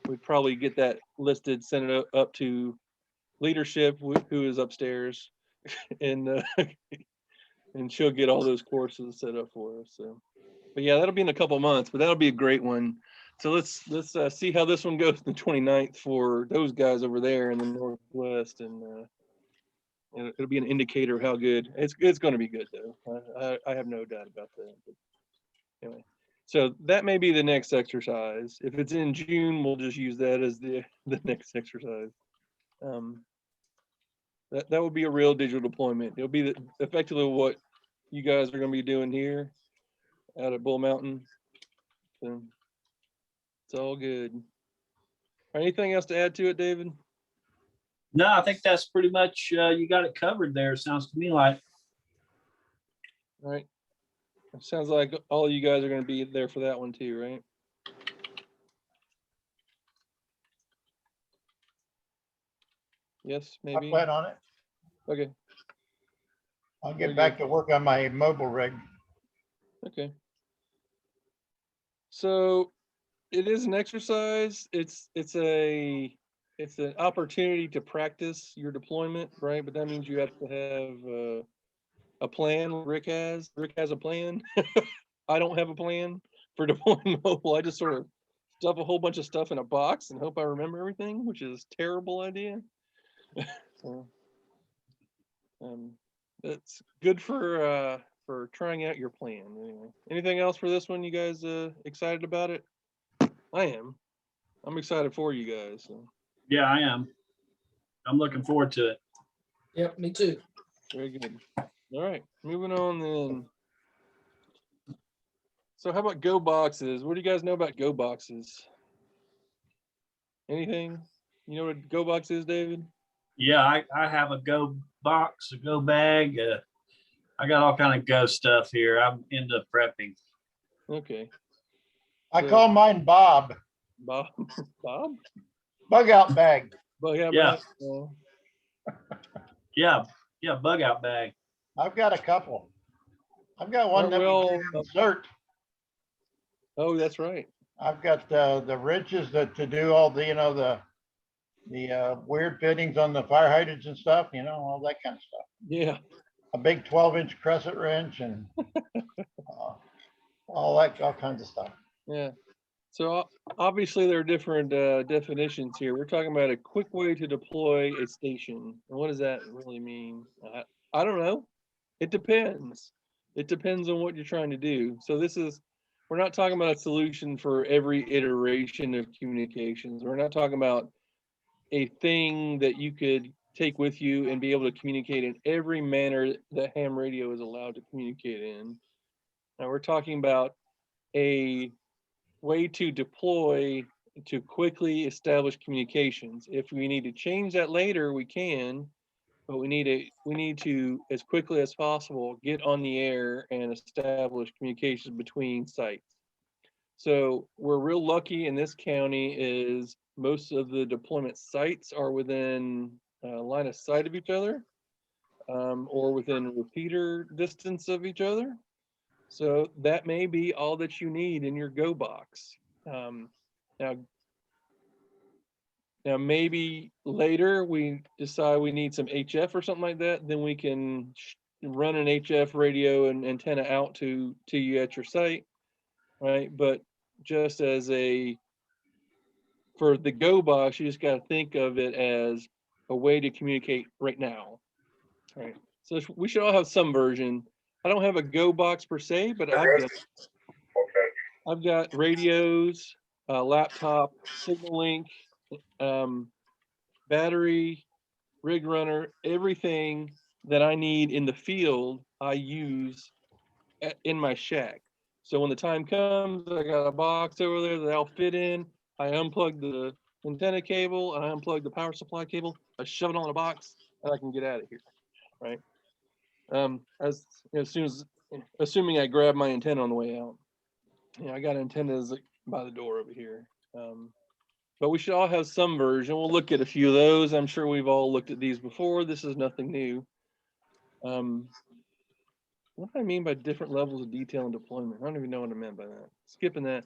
we'd probably get that listed, send it up to leadership who is upstairs, and and she'll get all those courses set up for us. So, but yeah, that'll be in a couple months, but that'll be a great one. So let's see how this one goes the 29th for those guys over there in the Northwest, and it'll be an indicator of how good it's going to be good though. I have no doubt about that. But anyway, so that may be the next exercise. If it's in June, we'll just use that as the next exercise. That would be a real digital deployment. It'll be effectively what you guys are going to be doing here out at Bull Mountain. So it's all good. Anything else to add to it, David? No, I think that's pretty much, you got it covered there. Sounds to me like. All right. It sounds like all of you guys are going to be there for that one too, right? Yes, I maybe. plan on it. Okay. I'll Very get back to work on my mobile rig. Okay. So it is an exercise. It's an opportunity to practice your deployment, right? But that means you have to have a plan. Rick has a plan. I don't have a plan for deploying mobile. I just sort of stuff a whole bunch of stuff in a box and hope I remember everything, which is a terrible idea. So, it's good for trying out your plan. Anyway, anything else for this one? You guys excited about it? I am. I'm excited for you guys. So. Yeah, I am. I'm looking forward to it. Yep, me too. Very good. All right, moving on then. So how about Go boxes? What do you guys know about Go boxes? Anything? You know what Go box is, David? Yeah, I have a Go box, a Go bag. I got all kind of Go stuff here. I'm into prepping. Okay. I So- call mine Bob, Bob? Bob? bug out bag. Well, yeah. Yeah. Bob. Yeah, bug out bag. I've got a couple. I've got one that Well, we insert. oh, that's right. I've got the wrenches to do all the weird fittings on the fire hydrants and stuff, all that kind of stuff. Yeah. A big 12-inch crescent wrench and all kinds of stuff. Yeah. So obviously there are different definitions here. We're talking about a quick way to deploy a station. And what does that really mean? I don't know. It depends. It depends on what you're trying to do. So we're not talking about a solution for every iteration of communications. We're not talking about a thing that you could take with you and be able to communicate in every manner that ham radio is allowed to communicate in. Now we're talking about a way to deploy to quickly establish communications. If we need to change that later, we can, but we need to, as quickly as possible, get on the air and establish communications between sites. So we're real lucky in this county is most of the deployment sites are within line of sight of each other, or within repeater distance of each other. So that may be all that you need in your Go box. Now maybe later we decide we need some HF or something like that, then we can run an HF radio and antenna out to you at your site, right? But just for the Go box, you just got to think of it as a way to communicate right now, right? So we should all have some version. I don't have a Go box per se, but I've got radios, laptop, signal link, battery, rig runner, everything that I need in the field, I use in my shack. So when the time comes, I got a box over there that I'll fit in. I unplug the antenna cable and I unplug the power supply cable. I shove it on a box and I can get out of here, right? As soon as, assuming I grab my antenna on the way out. Yeah, I got antennas by the door over here. But we should all have some version. We'll look at a few of those. I'm sure we've all looked at these before. This is nothing new. What do I mean by different levels of detail and deployment? I don't even know what I meant by that. Skipping that.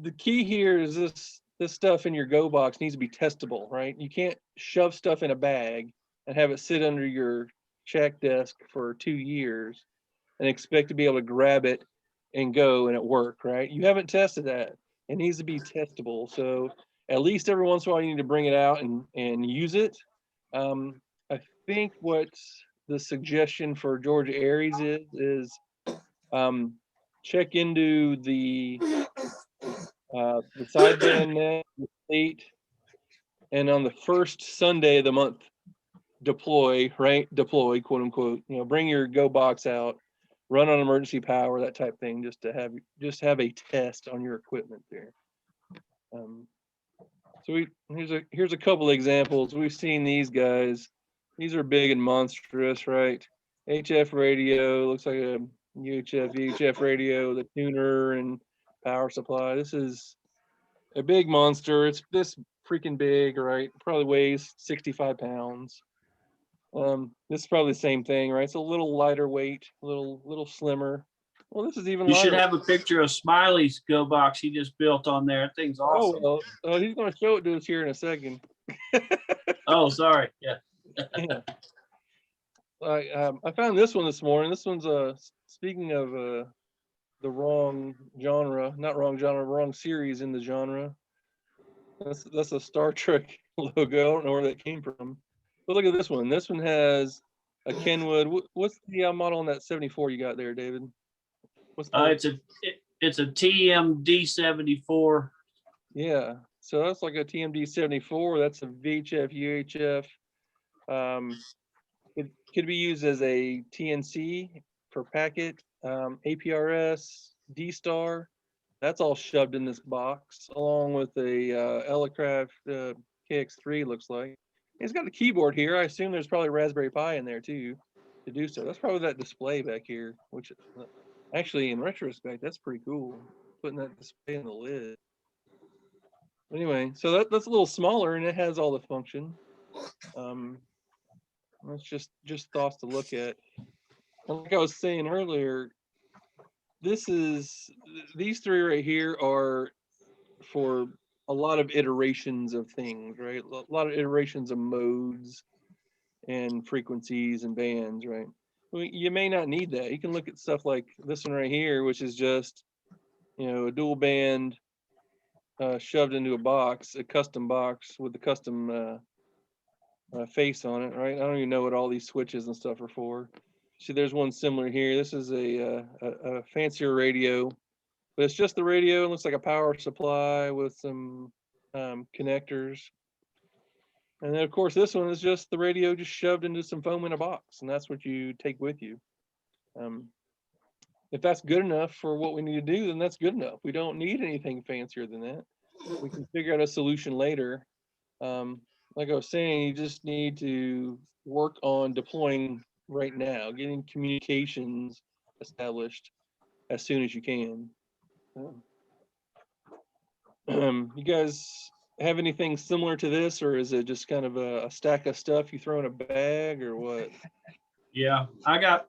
The key here is this stuff in your go box needs to be testable, right? You can't shove stuff in a bag and have it sit under your check desk for 2 years and expect to be able to grab it and go and it work, right? You haven't tested that. It needs to be testable. So at least every once in a while you need to bring it out and use it. I think what the suggestion for Georgia ARES is check into the sideband net, the state, and on the first Sunday of the month, deploy, right? Deploy, quote unquote, bring your go box out, run on emergency power, that type thing, just to have a test on your equipment there. So here's a couple examples. We've seen these guys. These are big and monstrous, right? HF radio, looks like a UHF, VHF radio, the tuner and power supply. This is a big monster. It's this freaking big, right? Probably weighs 65 pounds. This is probably the same thing, right? It's a little lighter weight, a little slimmer. Well, this is even You lighter. should have a picture of Smiley's go box he just built on there. That thing's awesome. Oh, well, he's going to show it to us here in a second. Oh, sorry. Yeah. Yeah. I found this one this morning. This one's speaking of the wrong genre, not wrong genre, wrong series in the genre. That's a Star Trek logo. I don't know where that came from. But look at this one. This one has a Kenwood. What's the model on that 74 you got there, David? What's the It's a TMD 74. Yeah, so that's like a TMD 74. That's a VHF, UHF. It could be used as a TNC for packet, APRS, D-Star. That's all shoved in this box, along with a Elecraft KX3, looks like. It's got a keyboard here. I assume there's probably Raspberry Pi in there too to do so. That's probably that display back here, which actually, in retrospect, that's pretty cool, putting that display in the lid. Anyway, so that's a little smaller and it has all the function. That's just thoughts to look at. And like I was saying earlier, these three right here are for a lot of iterations of things, right? A lot of iterations of modes and frequencies and bands, right? Well, you may not need that. You can look at stuff like this one right here, which is just, a dual band shoved into a box, a custom box with the custom face on it, right? I don't even know what all these switches and stuff are for. See, there's one similar here. This is a fancier radio, but it's just the radio. It looks like a power supply with some connectors. And then, of course, this one is just the radio just shoved into some foam in a box, and that's what you take with you. If that's good enough for what we need to do, then that's good enough. We don't need anything fancier than that. We can figure out a solution later. Like I was saying, you just need to work on deploying right now, getting communications established as soon as you can. You guys have anything similar to this, or is it just kind of a stack of stuff you throw in a bag, or what? Yeah,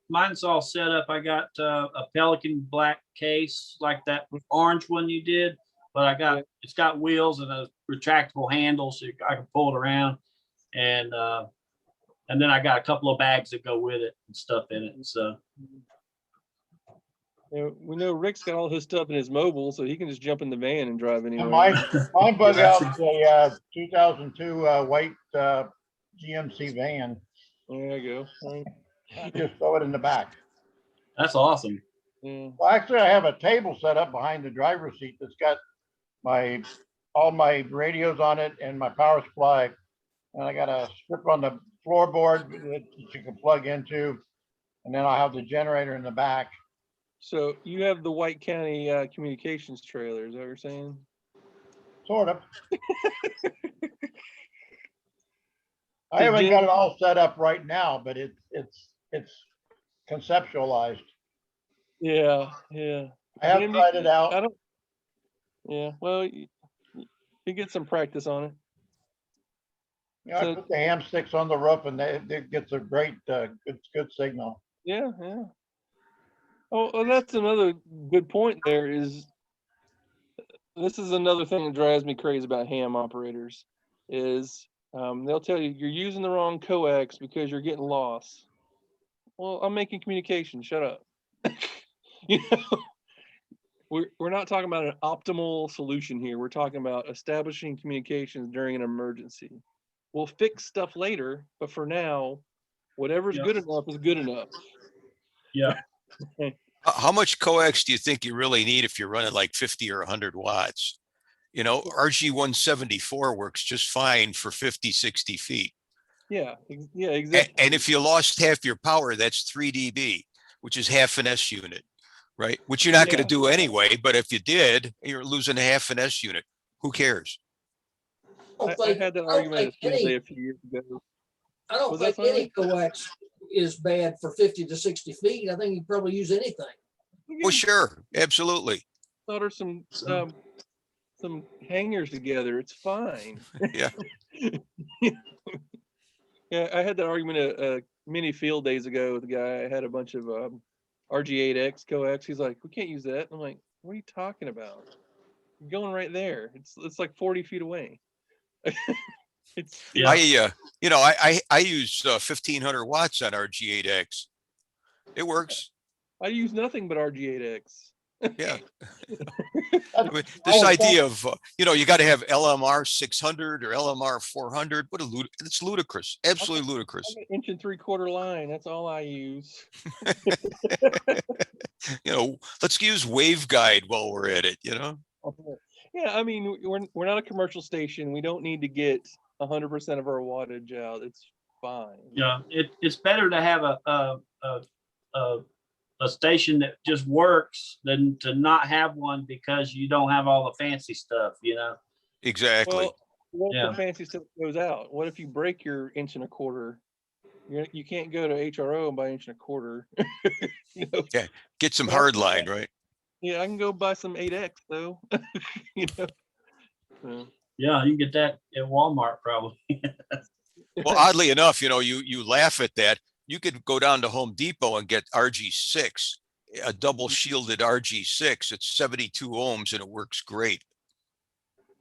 mine's all set up. I got a Pelican black case like that orange one you did, but it's got wheels and a retractable handle so I can pull it around, and then I got a couple of bags that go with it and stuff in it. So we know Rick's got all his stuff in his mobile, so he can just jump in the van and drive anywhere. Mine bug out a 2002 white GMC van. There you go. I just throw it in the back. That's awesome. Yeah. Well, actually, I have a table set up behind the driver's seat that's got all my radios on it and my power supply. And I got a strip on the floorboard that you can plug into. And then I'll have the generator in the back. So you have the White County communications trailer, is that what you're saying? Sort of. I haven't got it all set up right now, but it's conceptualized. Yeah. I have Jim, tried it out. I don't. Yeah. Well, you get some practice on it. Yeah, I put the ham sticks on the roof and it gets a great, good signal. Yeah. Oh, that's another good point there is, this is another thing that drives me crazy about ham operators is they'll tell you you're using the wrong coax because you're getting lost. Well, I'm making communication. Shut up. You know, we're not talking about an optimal solution here. We're talking about establishing communications during an emergency. We'll fix stuff later, but for now, whatever's good enough is good enough. Yeah. How much coax do you think you really need if you're running like 50 or 100 watts? You know, RG174 works just fine for 50, 60 feet. Yeah, exactly. And if you lost half your power, that's 3 dB, which is half an S unit, right? Which you're not going to do anyway. But if you did, you're losing half an S unit. Who cares? I had that argument a few years ago. I don't think any coax is bad for 50 to 60 feet. I think you probably use anything. Well, sure, absolutely. Solder some hangers together. It's fine. Yeah. Yeah, I had that argument many field days ago with a guy. I had a bunch of RG8X coax. He's like, we can't use that. I'm like, what are you talking about? You're going right there. It's like 40 feet away. I use 1500 watts on RG8X. It works. I use nothing but RG8X. Yeah. I mean, this idea of, you got to have LMR 600 or LMR 400. It's ludicrous. Absolutely ludicrous. 1 3/4 line. That's all I use. Let's use waveguide while we're at it, Yeah. I mean, we're not a commercial station. We don't need to get 100% of our wattage out. It's fine. Yeah. It's better to have a station that just works than to not have one because you don't have all the fancy stuff, Exactly. Well, what if the fancy stuff goes out? What if you break your 1 1/4 inch? You can't go to HRO and buy 1 1/4 inch. Yeah, get some hard line, right? Yeah, I can go buy some 8X though. Yeah, you can get that at Walmart probably. Well, oddly enough, you laugh at that. You could go down to Home Depot and get RG6, a double shielded RG6. It's 72 ohms and it works great.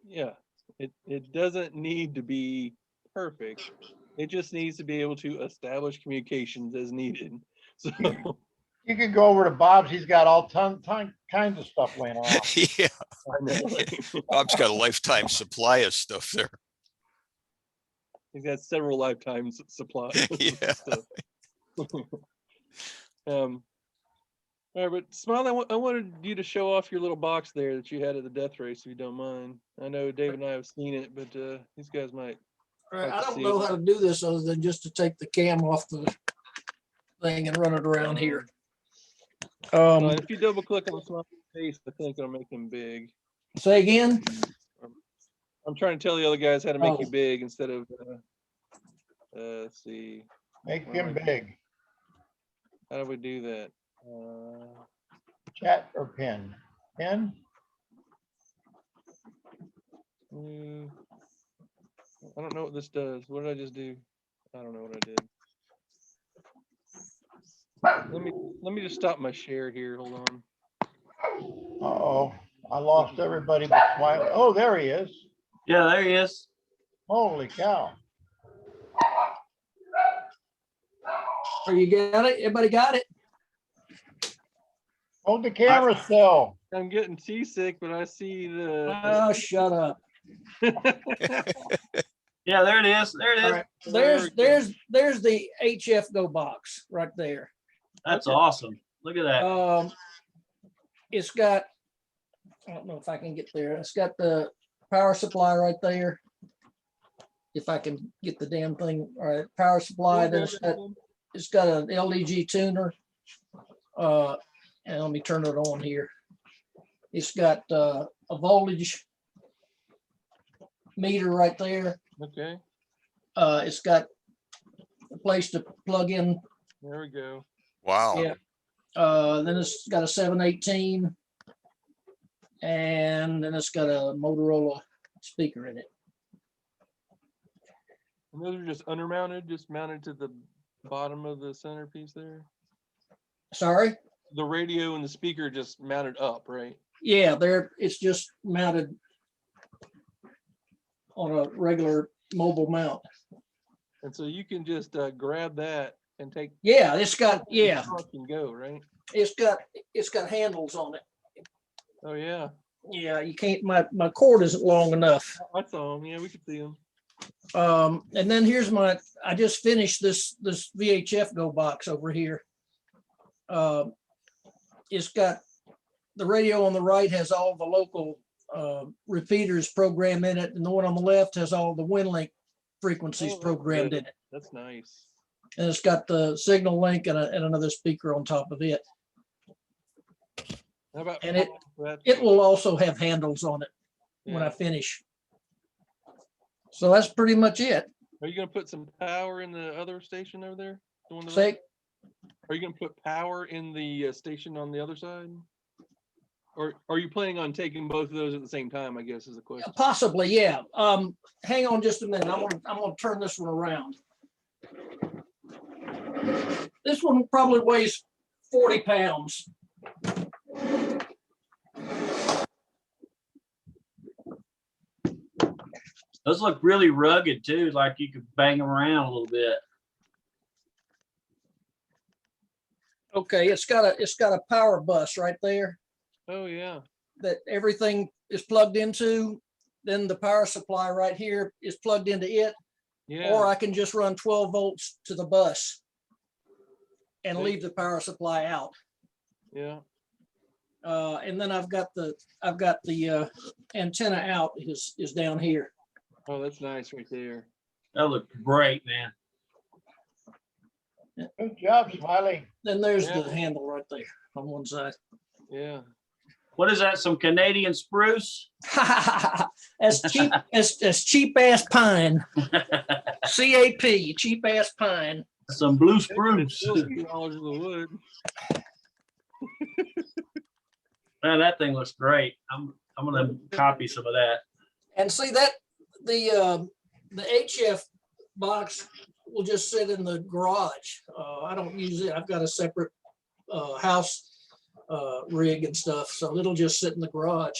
Yeah, it doesn't need to be perfect. It just needs to be able to establish communications as needed. So you can go over to Bob's. He's got all kinds of stuff laying around. Yeah. Bob's got a lifetime supply of stuff there. He's got several lifetimes supply. Yeah. All right, but Smiley, I wanted you to show off your little box there that you had at the death race, if you don't mind. I know Dave and I have seen it, but these guys might. I don't know how to do this other than just to take the cam off the thing and run it around here. If you double click on Smiley's face, I think it'll make him big. Say again? I'm trying to tell the other guys how to make you big instead of, let's see. Make him big. How do we do that? Chat or pin? Pin? I don't know what this does. What did I just do? I don't know what I did. Let me just stop my share here. Hold on. Uh-oh, I lost everybody but Smiley. Oh, there he is. Yeah, there he is. Holy cow. Oh, you got it? Everybody got it? Hold the camera still. I'm getting seasick, but I see the. Oh, shut up. Yeah, there it is. There it is. Right. There's the HF Go box right there. That's awesome. Look at that. It's got, I don't know if I can get there. It's got the power supply right there. If I can get the damn thing. All right, power supply. Then it's got an LDG tuner. And let me turn it on here. It's got a voltage meter right there. Okay. It's got place to plug in. There we go. Wow. Yeah. Then it's got a 718. And then it's got a Motorola speaker in it. And those are just undermounted, just mounted to the bottom of the centerpiece there. Sorry? The radio and the speaker just mounted up, right? Yeah, it's just mounted on a regular mobile mount. And so you can just grab that and take. Yeah, it's got, yeah, And go, right? it's got handles on it. Oh yeah. Yeah, you can't, my cord isn't long enough. I saw them. Yeah, we could see them. And then here's I just finished this VHF Go box over here. It's got the radio on the right has all the local repeaters programmed in it, and the one on the left has all the WinLink frequencies Oh, programmed good. in it. That's nice. And it's got the signal link and another speaker on top of it. How about And that? it will also have handles on it when I Yeah. finish. So that's pretty much it. Are you gonna put some power in the other station over there? The one to the Say, right? Are you gonna put power in the station on the other side? Or are you planning on taking both of those at the same time, I guess is the question. possibly, yeah. Hang on just a minute. I'm gonna turn this one around. This one probably weighs 40 pounds. Those look really rugged too, like you could bang them around a little bit. Okay, it's got a power bus right there Oh, yeah. that everything is plugged into. Then the power supply right here is plugged into it, Yeah. or I can just run 12 volts to the bus and Okay. leave the power supply out. Yeah. And then I've got the antenna out is down here. Oh, that's nice right there. That looked great, man. Good job, Smiley. Then there's Yeah. the handle right there on one side. Yeah. What is that? Some Canadian spruce? As cheap as cheap ass pine. CAP, cheap ass pine. Some blue It's spruce. still $2 of the wood. Man, that thing looks great. I'm gonna copy some of that. And see that the HF box will just sit in the garage. I don't use it. I've got a separate house rig and stuff, so it'll just sit in the garage.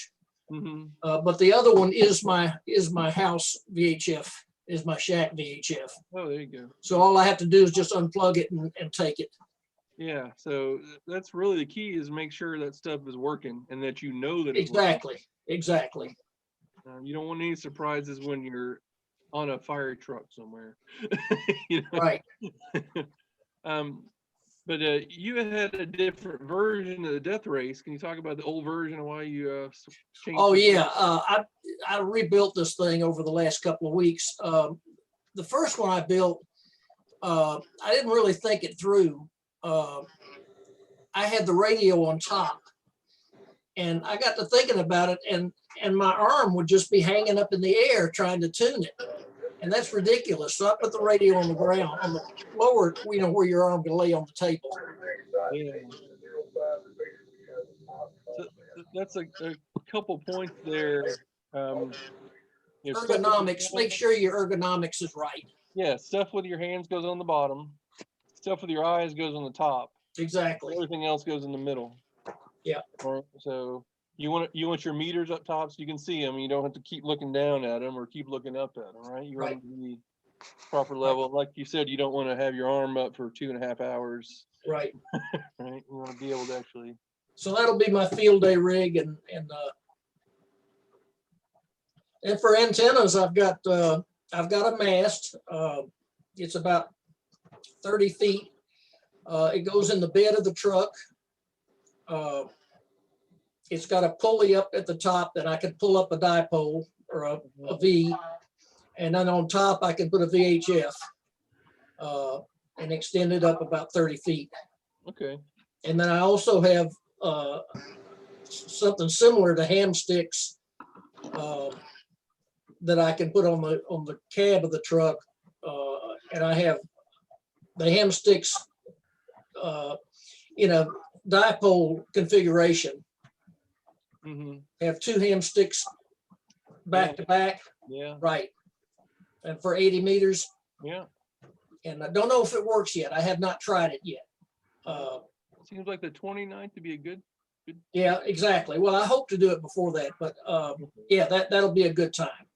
Mm-hmm. But the other one is my house VHF, is my shack VHF. Oh, there you go. So all I have to do is just unplug it and take it. Yeah. So that's really the key, is make sure that stuff is working and that you know that it's Exactly. working. You don't want any surprises when you're on a fire truck somewhere. You know? Right. But you had a different version of the death race. Can you talk about the old version and why you changed? Oh it? yeah, I rebuilt this thing over the last couple of weeks. The first one I built, I didn't really think it through. I had the radio on top, and I got to thinking about it, and my arm would just be hanging up in the air trying to tune it, and that's ridiculous. So I put the radio on the ground, on the lower, where your arm can lay on the table. Yeah. So that's a couple points there. Ergonomics, make sure your ergonomics is right. Yeah, stuff with your hands goes on the bottom. Stuff with your eyes goes on the top. Exactly. Everything else goes in the middle. Yeah. So you want your meters up top so you can see them. You don't have to keep looking down at them or keep looking up at them, right? You want them to be proper level. Like you said, you don't want to have your arm up for 2.5 hours. Right. Right. You want to be able to actually. So that'll be my field day rig, and for antennas, I've got a mast. It's about 30 feet. It goes in the bed of the truck. It's got a pulley up at the top that I can pull up a dipole or a V, and then on top I can put a VHF and extend it up about 30 feet. Okay. And then I also have something similar to ham sticks that I can put on the cab of the truck, and I have the hem sticks in a dipole configuration. Have two hem sticks back to back. Yeah. Right. And for 80 meters. Yeah. And I don't know if it works yet. I have not tried it yet. Seems like the 29th to be a good. Yeah, exactly. Well, I hope to do it before that, but yeah, that'll be a good time.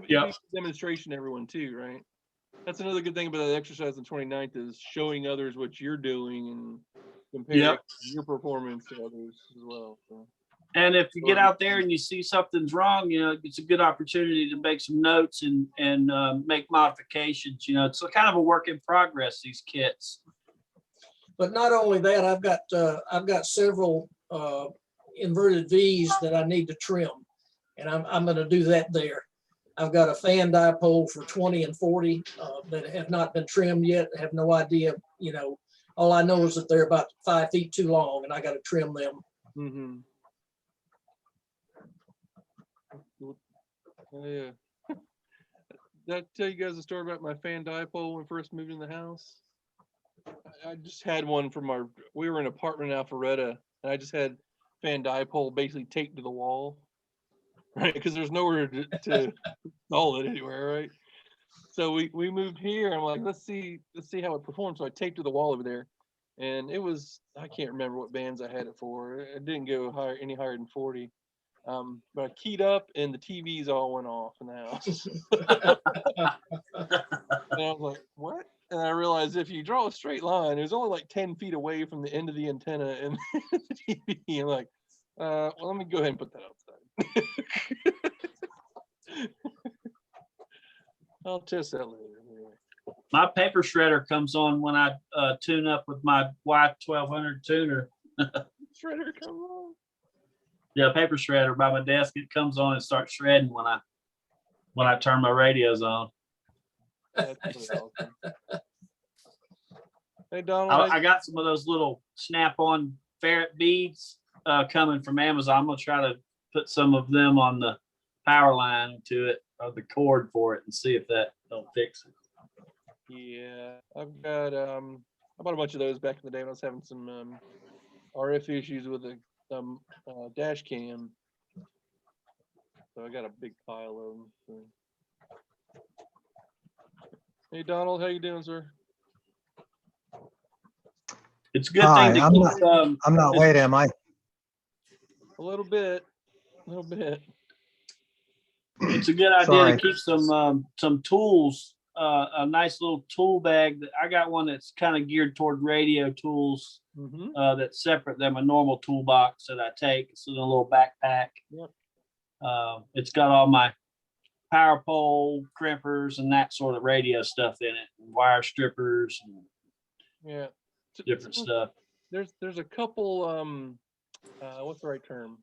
Yeah. Demonstration, everyone too, right? That's another good thing about that exercise on 29th is showing others what you're doing and comparing your performance to others as well. So. And if you get out there and you see something's wrong, you know, it's a good opportunity to make some notes and make modifications. You know, it's a kind of a work in progress, these kits. But not only that, I've got several inverted V's that I need to trim, and I'm going to do that there. I've got a fan dipole for 20 and 40 that have not been trimmed yet. I have no idea. You know, all I know is that they're about 5 feet too long, and I got to trim them. Oh, yeah. Did I tell you guys a story about my fan dipole when we first moved in the house? I just had one from we were in an apartment in Alpharetta, and I just had fan dipole basically taped to the wall, right? Because there's nowhere to install it anywhere, right? So we moved here. I'm like, let's see how it performs. So I taped to the wall over there, and it was, I can't remember what bands I had it for. It didn't go any higher than 40. But I keyed up and the TVs all went off in the house. And I was like, what? And I realized if you draw a straight line, it was only like 10 feet away from the end of the antenna and the TV. I'm like, well, let me go ahead and put that outside. I'll test that later. Anyway. My paper shredder comes on when I tune up with my Y1200 tuner. Shredder come on. Yeah, paper shredder by my desk. It comes on and starts shredding when I turn my radios on. That's pretty awesome. Hey Donald, I got some of those little snap-on ferret beads coming from Amazon. I'm gonna try to put some of them on the power line to it, or the cord for it, and see if that don't fix it. Yeah, I've got I bought a bunch of those back in the day when I was having some RF issues with a dash cam. So I got a big pile of them. So. Hey Donald, how you doing, sir? It's a good Hi, thing to keep. I'm not late, am I? A little bit. It's a good idea Sorry. to keep some tools, a nice little tool bag. I got one that's kind of geared toward radio tools. That's separate than my normal toolbox that I take. It's in a little backpack. Yep. It's got all my power pole crimpers and that sort of radio stuff in it, and wire strippers and different stuff. There's a couple what's the right term?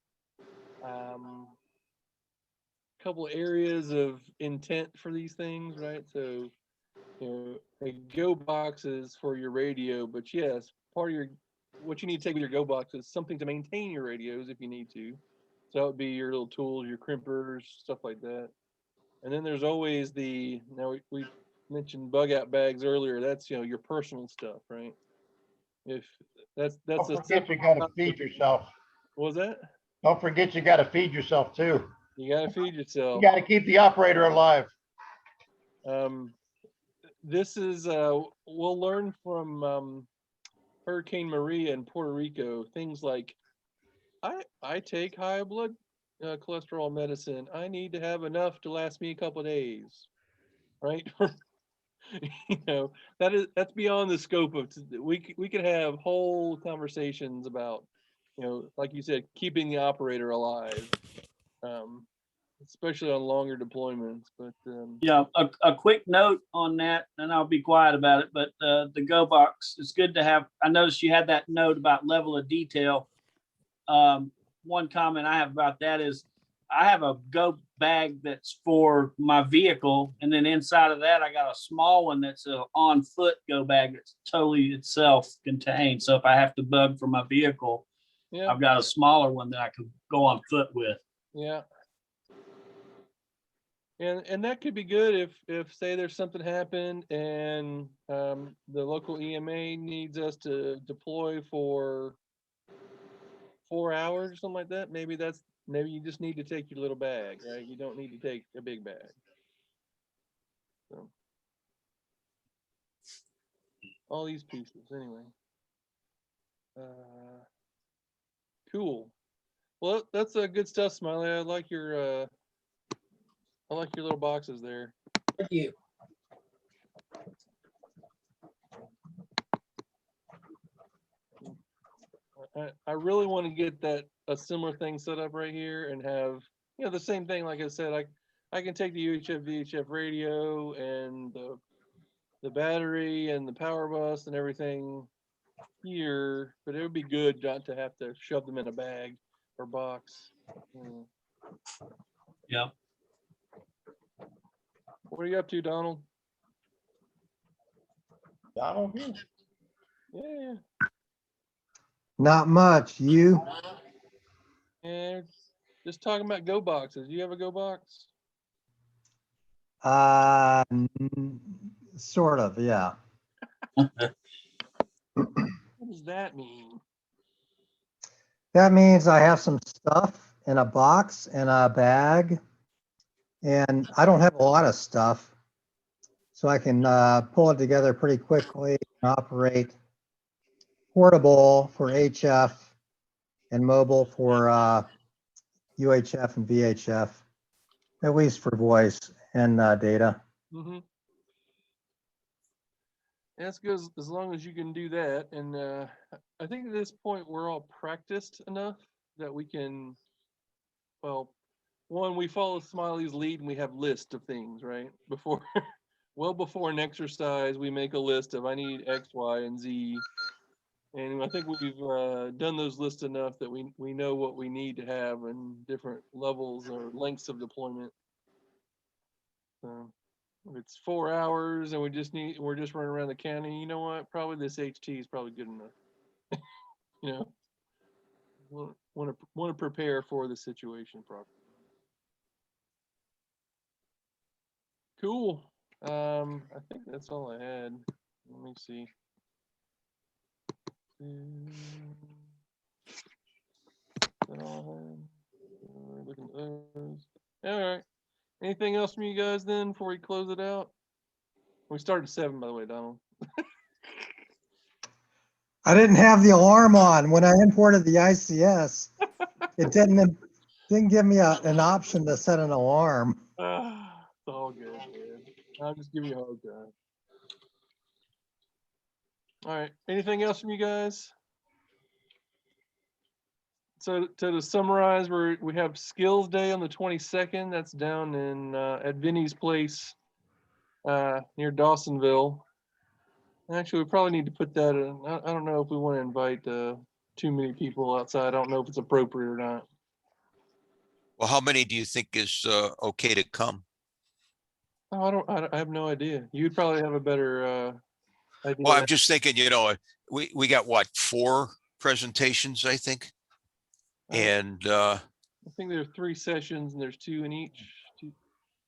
Couple areas of intent for these things, right? So a go box is for your radio, but yes, part of what you need to take with your go box is something to maintain your radios if you need to. So that would be your little tools, your crimpers, stuff like that. And then there's always we mentioned bug out bags earlier. That's your personal stuff, right? If that's don't forget you gotta feed yourself. What was that? Don't forget you gotta feed yourself too. You gotta feed yourself. You gotta keep the operator alive. This is we'll learn from Hurricane Maria in Puerto Rico, things like I take high blood cholesterol medicine. I need to have enough to last me a couple of days, right? That's beyond the scope of we could have whole conversations about like you said, keeping the operator alive, especially on longer deployments. But a quick note on that, and I'll be quiet about it, but the go box, it's good to have. I noticed you had that note about level of detail. One comment I have about that is I have a go bag that's for my vehicle, and then inside of that I got a small one that's a on foot go bag that's totally itself contained. So if I have to bug for my vehicle, I've got a smaller one that I can go on foot with. Yeah. And that could be good if say there's something happened and the local EMA needs us to deploy for 4 hours or something like that. Maybe you just need to take your little bag, right? You don't need to take a big bag. So all these pieces anyway. Cool. Well, that's good stuff, Smiley. I like your little boxes there. Thank you. I really want to get a similar thing set up right here and have, the same thing. Like I said, I can take the UHF VHF radio and the battery and the power bus and everything here, but it would be good not to have to shove them in a bag or box. Yeah. What are you up to, Donald? Donald here. Yeah. Not much. You? Yeah. Just talking about go boxes. You have a go box? Sort of, yeah. What does that mean? That means I have some stuff in a box and a bag, and I don't have a lot of stuff, so I can pull it together pretty quickly and operate portable for HF and mobile for UHF and VHF, at least for voice and data. Mm-hmm. That's good as long as you can do that. And I think at this point we're all practiced enough that we can, well, one, we follow Smiley's lead and we have lists of things, right? Before, well before an exercise, we make a list of I need X, Y, and Z. And I think we've done those lists enough that we know what we need to have in different levels or lengths of deployment. So if it's 4 hours and we're just running around the county, you know what? Probably this HT is probably good enough. Want to prepare for the situation properly. Cool. I think that's all I had. Let me see. That all I had? Looking at those. All right. Anything else from you guys then before we close it out? We started at 7, by the way, Donald. I didn't have the alarm on when I imported the ICS. It didn't give me an option to set an alarm. It's all good, man. I'll just give you a hard time. All right. Anything else from you guys? So to summarize, we have Skills Day on the 22nd. That's down in at Vinny's place near Dawsonville. Actually, we probably need to put that in. I don't know if we want to invite too many people outside. I don't know if it's appropriate or not. Well, how many do you think is okay to come? Oh, I have no idea. You'd probably have a better idea. Well, I'm just thinking, we got what, 4 presentations, I think. And I think there are 3 sessions and there's 2 in each.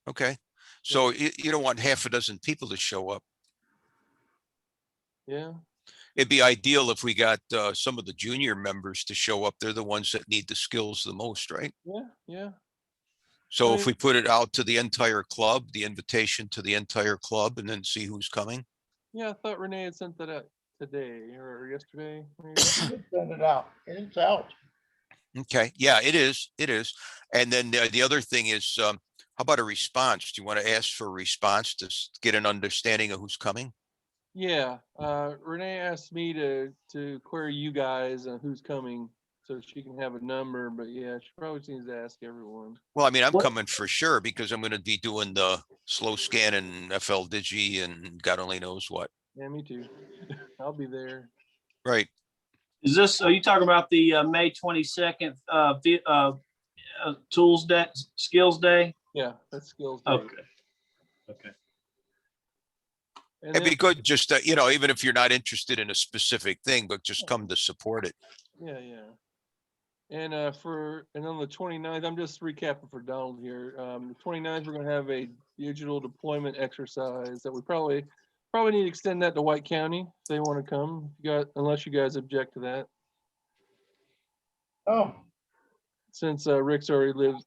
okay. So you don't want half a dozen people to show up. Yeah. It'd be ideal if we got some of the junior members to show up. They're the ones that need the skills the most, right? Yeah. So if we put it out to the entire club, the invitation to the entire club, and then see who's coming. Yeah, I thought Renee had sent that out today or yesterday. Send it out. It's out. Okay. Yeah, it is. It is. And then the other thing is, how about a response? Do you want to ask for a response to get an understanding of who's coming? Yeah. Renee asked me to query you guys on who's coming so she can have a number, but yeah, she probably needs to ask everyone. Well, I mean, I'm coming for sure because I'm going to be doing the slow scan and FL Digi and God only knows what. Yeah, me too. I'll be there. Right. Are you talking about the May 22nd tools day, skills day? Yeah, that's skills day. Okay. And It'd be good just to, even if you're not interested in a specific thing, but just come to support it. Yeah. And on the 29th, I'm just recapping for Donald here. The 29th, we're gonna have a digital deployment exercise that we probably need to extend that to White County if they want to come. Unless you guys object to that, Oh, since Rick already lives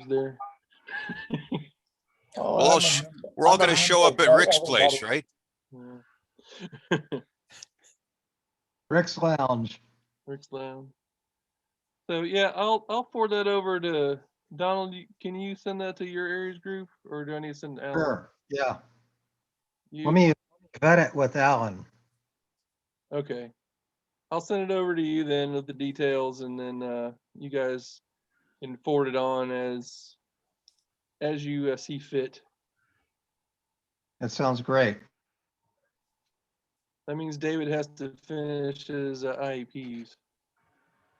there. oh, Well, we're all I'm a going to show member up of at Rick's everybody. place, right? Yeah. Rick's Lounge. Rick's Lounge. So yeah, I'll forward that over to Donald. Can you send that to your ARES group, or do I need to send it to Alan? Sure, yeah. You- Let me vet it with Alan. Okay. I'll send it over to you then with the details, and then you guys can forward it on as you see fit. That sounds great. That means David has to finish his IEPs.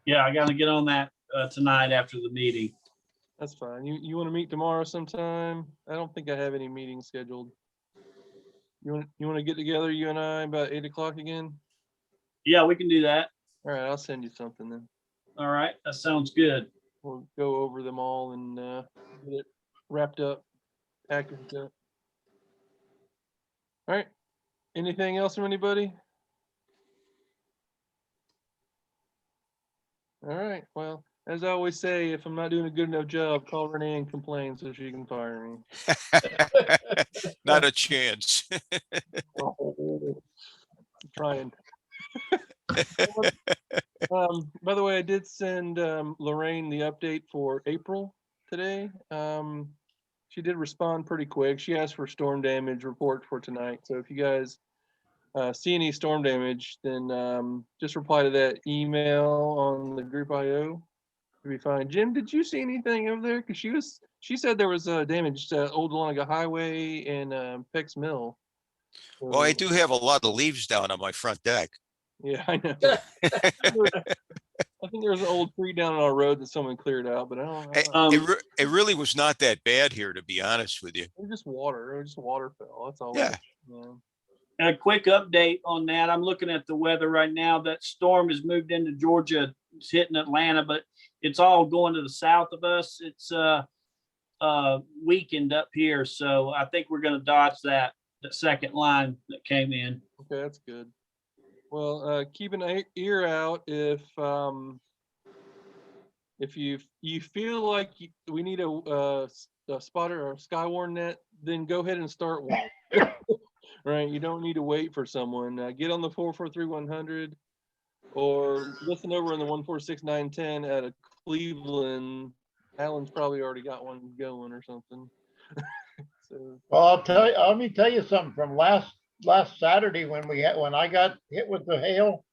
Yeah, I gotta get on that tonight after the meeting. That's fine. You want to meet tomorrow sometime? I don't think I have any meetings scheduled. You want to get together, you and I, about 8 o'clock again? Yeah, we can do that. All right, I'll send you something then. All right, that sounds good. We'll go over them all and get it wrapped up, packaged up. All right. Anything else from anybody? All right. Well, as I always say, if I'm not doing a good enough job, call Renee and complain so she can fire me. Not a chance. Trying. By the way, I did send Lorraine the update for April today. She did respond pretty quick. She asked for storm damage report for tonight. So if you guys see any storm damage, then just reply to that email on the group IO. It'll be fine. Jim, did you see anything over there? Because she said there was damage to Old Dahlonega Highway and Peck's Mill. Well, I So, do have a lot of leaves down on my front deck. yeah, I know. I think there's an old tree down on our road that someone cleared out, but I don't. It really was not that bad here, to be honest with you. It was just water. It was just waterfall. That's all. Yeah. A quick update on that. I'm looking at the weather right now. That storm has moved into Georgia. It's hitting Atlanta, but it's all going to the south of us. It's weakened up here. So I think we're going to dodge that second line that came in. Okay, that's good. Well, keep an ear out if you feel like we need a spotter or a Skywarn net, then go ahead and start one. Right, you don't need to wait for someone. Get on the 443-100 or listen over in the 146-910 out of Cleveland. Alan's probably already got one going or something. So, well, let me tell you something from last Saturday when I got hit with the hail.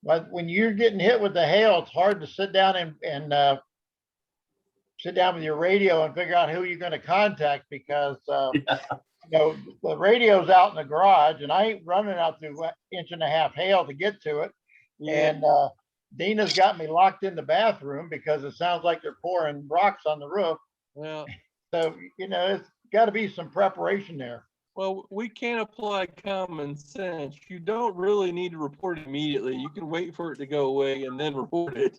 But when you're getting hit with the hail, it's hard to sit down and sit down with your radio and figure out who you're going to contact because the radio's out in the garage and I ain't running out through 1.5 inches hail to get to it. yeah. And Dina's got me locked in the bathroom because it sounds like they're pouring rocks on the roof. Well, So, it's got to be some preparation there. well, we can apply common sense. You don't really need to report it immediately. You can wait for it to go away and then report it.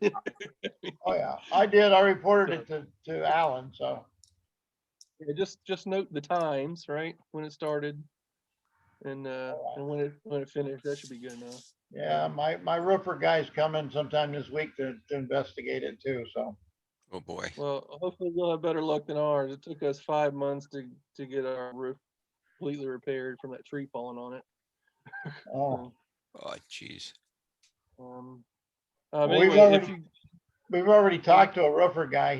Oh yeah, I did. I reported it to Alan. So Yeah, just note the times, right, when it started, and when it finished. That should be good enough. yeah, my roofer guy's coming sometime this week to investigate it too. So Oh boy. Well, hopefully we'll have better luck than ours. It took us 5 months to get our roof completely repaired from that tree falling on it. oh, Oh, geez. Well, Well, we've already talked to a roofer guy.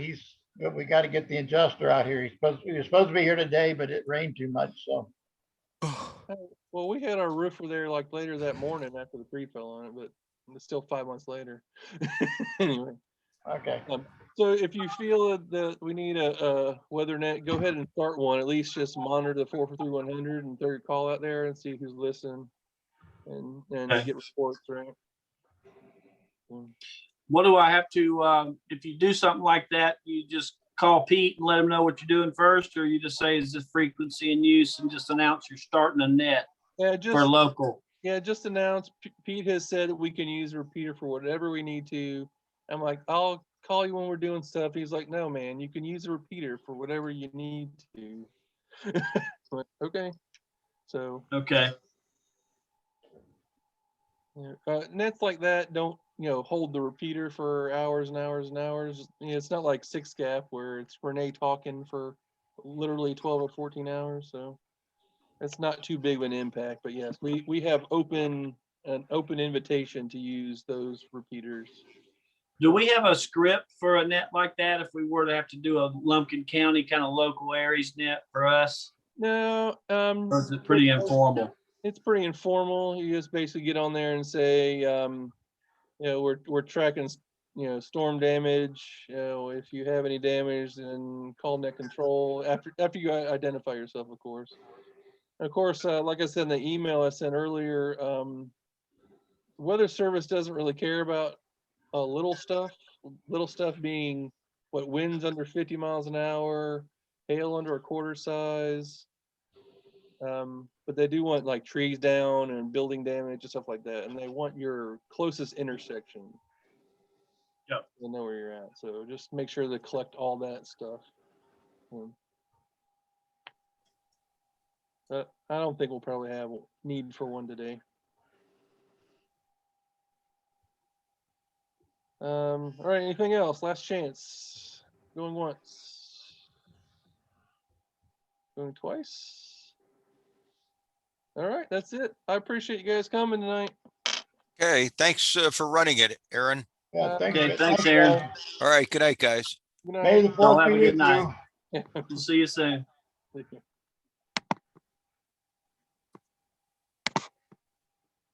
We got to get the adjuster out here. He was supposed to be here today, but it rained too much. So well, we had our roofer there like later that morning after the tree fell on it, but it's still 5 months later. Anyway. okay. So if you feel that we need a weather net, go ahead and start one. At least just monitor the 443-100 and throw your call out there and see who's listening, and Okay. get reports, right? What do I have to, if you do something like that, you just call Pete and let him know what you're doing first, or you just say, is this frequency in use, and just announce you're starting a net for local? Yeah, just announce. Pete has said that we can use a repeater for whatever we need to. I'm like, I'll call you when we're doing stuff. He's like, no, man, you can use a repeater for whatever you need to. Like, okay. So Okay. nets like that don't, hold the repeater for hours and hours and hours. It's not like 6-gap where it's Renee talking for literally 12 or 14 hours. So it's not too big of an impact. But yes, we have an open invitation to use those repeaters. Do we have a script for a net like that if we were to have to do a Lumpkin County kind of local ARES net for us? No, Or is it pretty informal? it's pretty informal. You just basically get on there and say, we're tracking, storm damage. If you have any damage, then call net control after you identify yourself, of course. Of course, like I said in the email I sent earlier, Weather Service doesn't really care about little stuff. Little stuff being what winds under 50 miles an hour, hail under a quarter size. But they do want like trees down and building damage and stuff like that. And they want your closest intersection. Yep. They'll know where you're at. So just make sure to collect all that stuff. But I don't think we'll probably have need for one today. All right, anything else? Last chance. Going once. Going twice. All right, that's it. I appreciate you guys coming tonight. Okay, thanks for running it, Aaron. Yeah, thanks. Okay, thanks, Aaron. guys. All right, good night, guys. Good May night. the Y'all fourth have be a good with night. you. We'll see you soon. Take care.